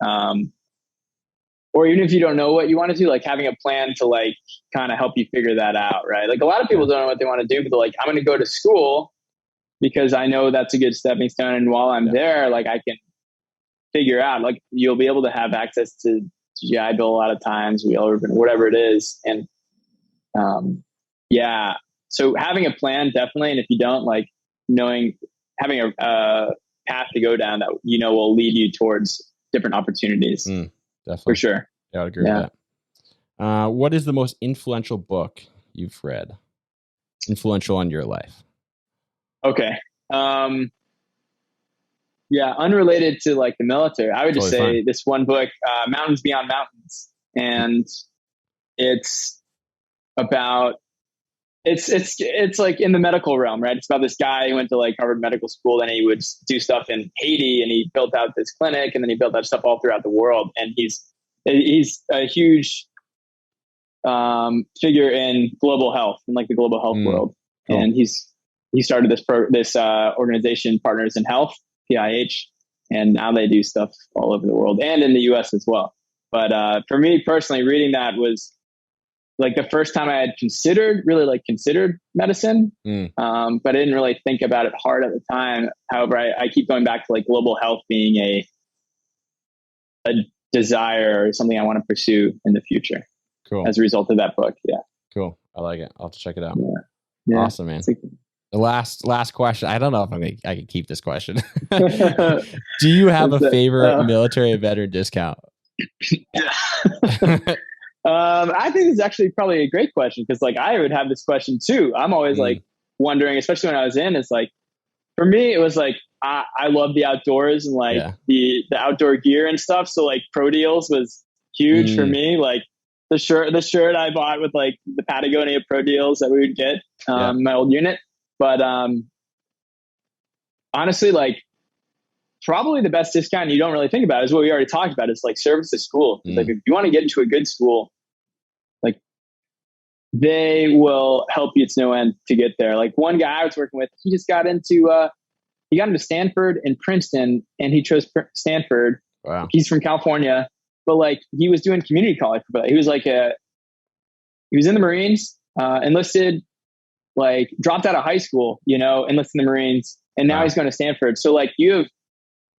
Speaker 2: Or even if you don't know what you want to do, like having a plan to like kind of help you figure that out, right? Like a lot of people don't know what they want to do, but they're like, I'm going to go to school because I know that's a good stepping stone. And while I'm there, like I can figure out, like you'll be able to have access to GI Bill a lot of times, whatever it is. And so having a plan, definitely. And if you don't, like having a path to go down that, will lead you towards different opportunities.
Speaker 1: Definitely.
Speaker 2: For sure.
Speaker 1: Yeah, I would agree with that. What is the most influential book you've read? Influential on your life?
Speaker 2: Okay. Unrelated to like the military, I would just say this one book, Mountains Beyond Mountains. And it's about, it's like in the medical realm, right? It's about this guy who went to like Harvard Medical School and he would do stuff in Haiti and he built out this clinic and then he built out stuff all throughout the world. And he's a huge figure in global health and like the global health world. Cool. And he started this organization, Partners in Health, PIH, and now they do stuff all over the world and in the US as well. But for me personally, reading that was like the first time I had considered medicine, but I didn't really think about it hard at the time. However, I keep going back to like global health being a desire or something I want to pursue in the future.
Speaker 1: Cool.
Speaker 2: As a result of that book. Yeah.
Speaker 1: Cool. I like it. I'll have to check it out.
Speaker 2: Yeah.
Speaker 1: Awesome, man. The last question. I don't know if I can keep this question. Do you have a favorite military veteran discount?
Speaker 2: I think it's actually probably a great question because like I would have this question too. I'm always like wondering, especially when I was in, it's like for me it was like I love the outdoors and like the outdoor gear and stuff. So like Pro Deals was huge for me. Like the shirt I bought with like the Patagonia Pro Deals that we would get my old unit. But honestly, like probably the best discount you don't really think about is what we already talked about. It's like service to school. It's like if you want to get into a good school, like they will help you to no end to get there. Like one guy I was working with, he just got into Stanford and Princeton, and he chose Stanford.
Speaker 1: Wow.
Speaker 2: He's from California, but like he was doing community college. But he was like he was in the Marines, enlisted, like dropped out of high school, enlisted in the Marines, and now he's going to Stanford. So like you have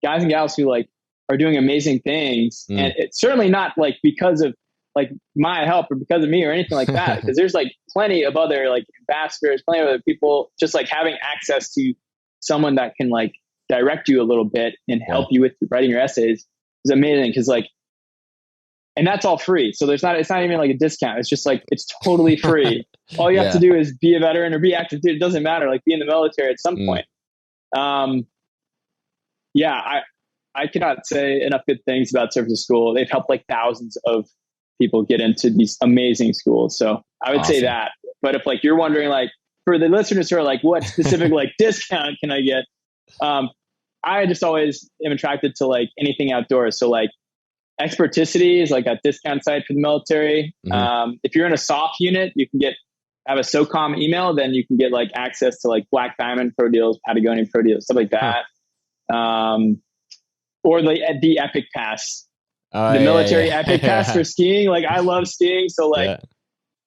Speaker 2: guys and gals who like are doing amazing things, and it's certainly not like because of like my help or because of me or anything like that, because there's like plenty of other like ambassadors, plenty of other people, just like having access to someone that can like direct you a little bit and help you with writing your essays is amazing. Cause like, and that's all free. So it's not even like a discount. It's just like, it's totally free. All you have to do is be a veteran or be active. Dude, it doesn't matter. Like be in the military at some point. I cannot say enough good things about Service School. They've helped like thousands of people get into these amazing schools. So I would say that. But if like you're wondering, like for the listeners who are like, what specific like discount can I get? I just always am attracted to like anything outdoors. So like Experticity is like a discount site for the military. If you're in a soft unit, you can have a SOCOM email, then you can get like access to like Black Diamond Pro Deals, Patagonian Pro Deals, stuff like that. Or the Epic Pass, the military Epic Pass for skiing. Like I love skiing. So like,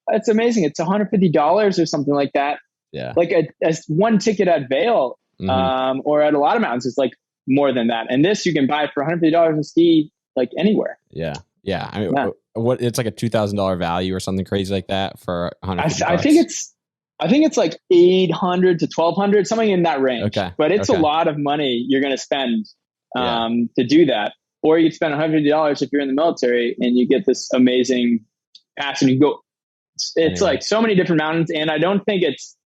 Speaker 2: it's amazing. It's $150 or something like that. Yeah. Like a one ticket at Vail, or at a lot of mountains, it's like more than that. And this you can buy for $150 and ski like anywhere. Yeah. Yeah. I mean, what it's like a $2,000 value or something crazy like that for $150. I think it's like $800 to $1,200, something in that range. Okay. But it's a lot of money you're going to spend to do that. Or you could spend $150 if you're in the military and you get this amazing pass and you go. It's like so many different mountains, and I don't think it's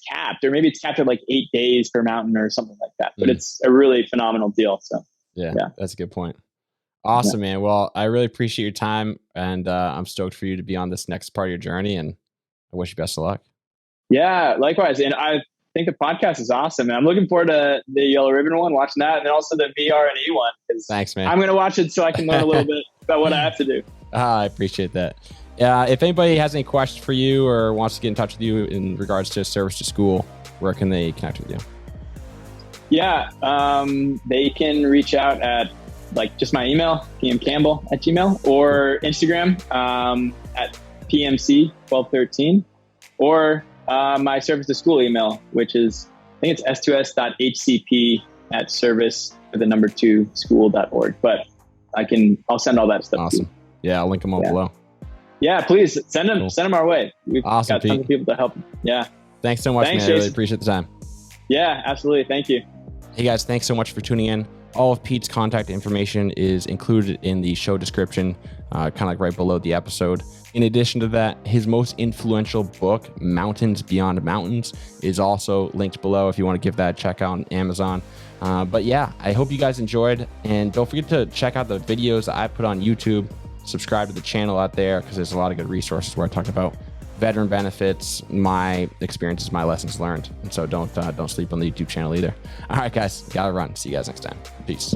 Speaker 2: capped, or maybe it's capped at like 8 days per mountain or something like that. But it's a really phenomenal deal. So yeah, that's a good point. Awesome, man. Well, I really appreciate your time, and I'm stoked for you to be on this next part of your journey, and I wish you best of luck. Yeah, likewise. And I think the podcast is awesome, and I'm looking forward to the Yellow Ribbon one, watching that, and then also the VR&E one. Thanks, man. I'm going to watch it so I can learn a little bit about what I have to do. I appreciate that. If anybody has any questions for you or wants to get in touch with you in regards to Service to School, where can they connect with you? Yeah, they can reach out at like just my email, pmcampbell@gmail, or Instagram at pmc1213, or my Service to School email, which is, I think it's s2s.hcp@service2school.org. But I'll send all that stuff. Awesome. Yeah, I'll link them all below. Yeah, please send them. Cool. Send them our way. We've got tons of people to help. Yeah. Thanks so much, man. Jason. I really appreciate the time. Yeah, absolutely. Thank you. Hey guys, thanks so much for tuning in. All of Pete's contact information is included in the show description, kind of like right below the episode. In addition to that, his most influential book, Mountains Beyond Mountains, is also linked below if you want to give that a check out on Amazon. But yeah, I hope you guys enjoyed, and don't forget to check out the videos that I put on YouTube. Subscribe to the channel out there, because there's a lot of good resources where I talk about veteran benefits, my experiences, my lessons learned. And so don't sleep on the YouTube channel either. All right, guys, gotta run. See you guys next time. Peace.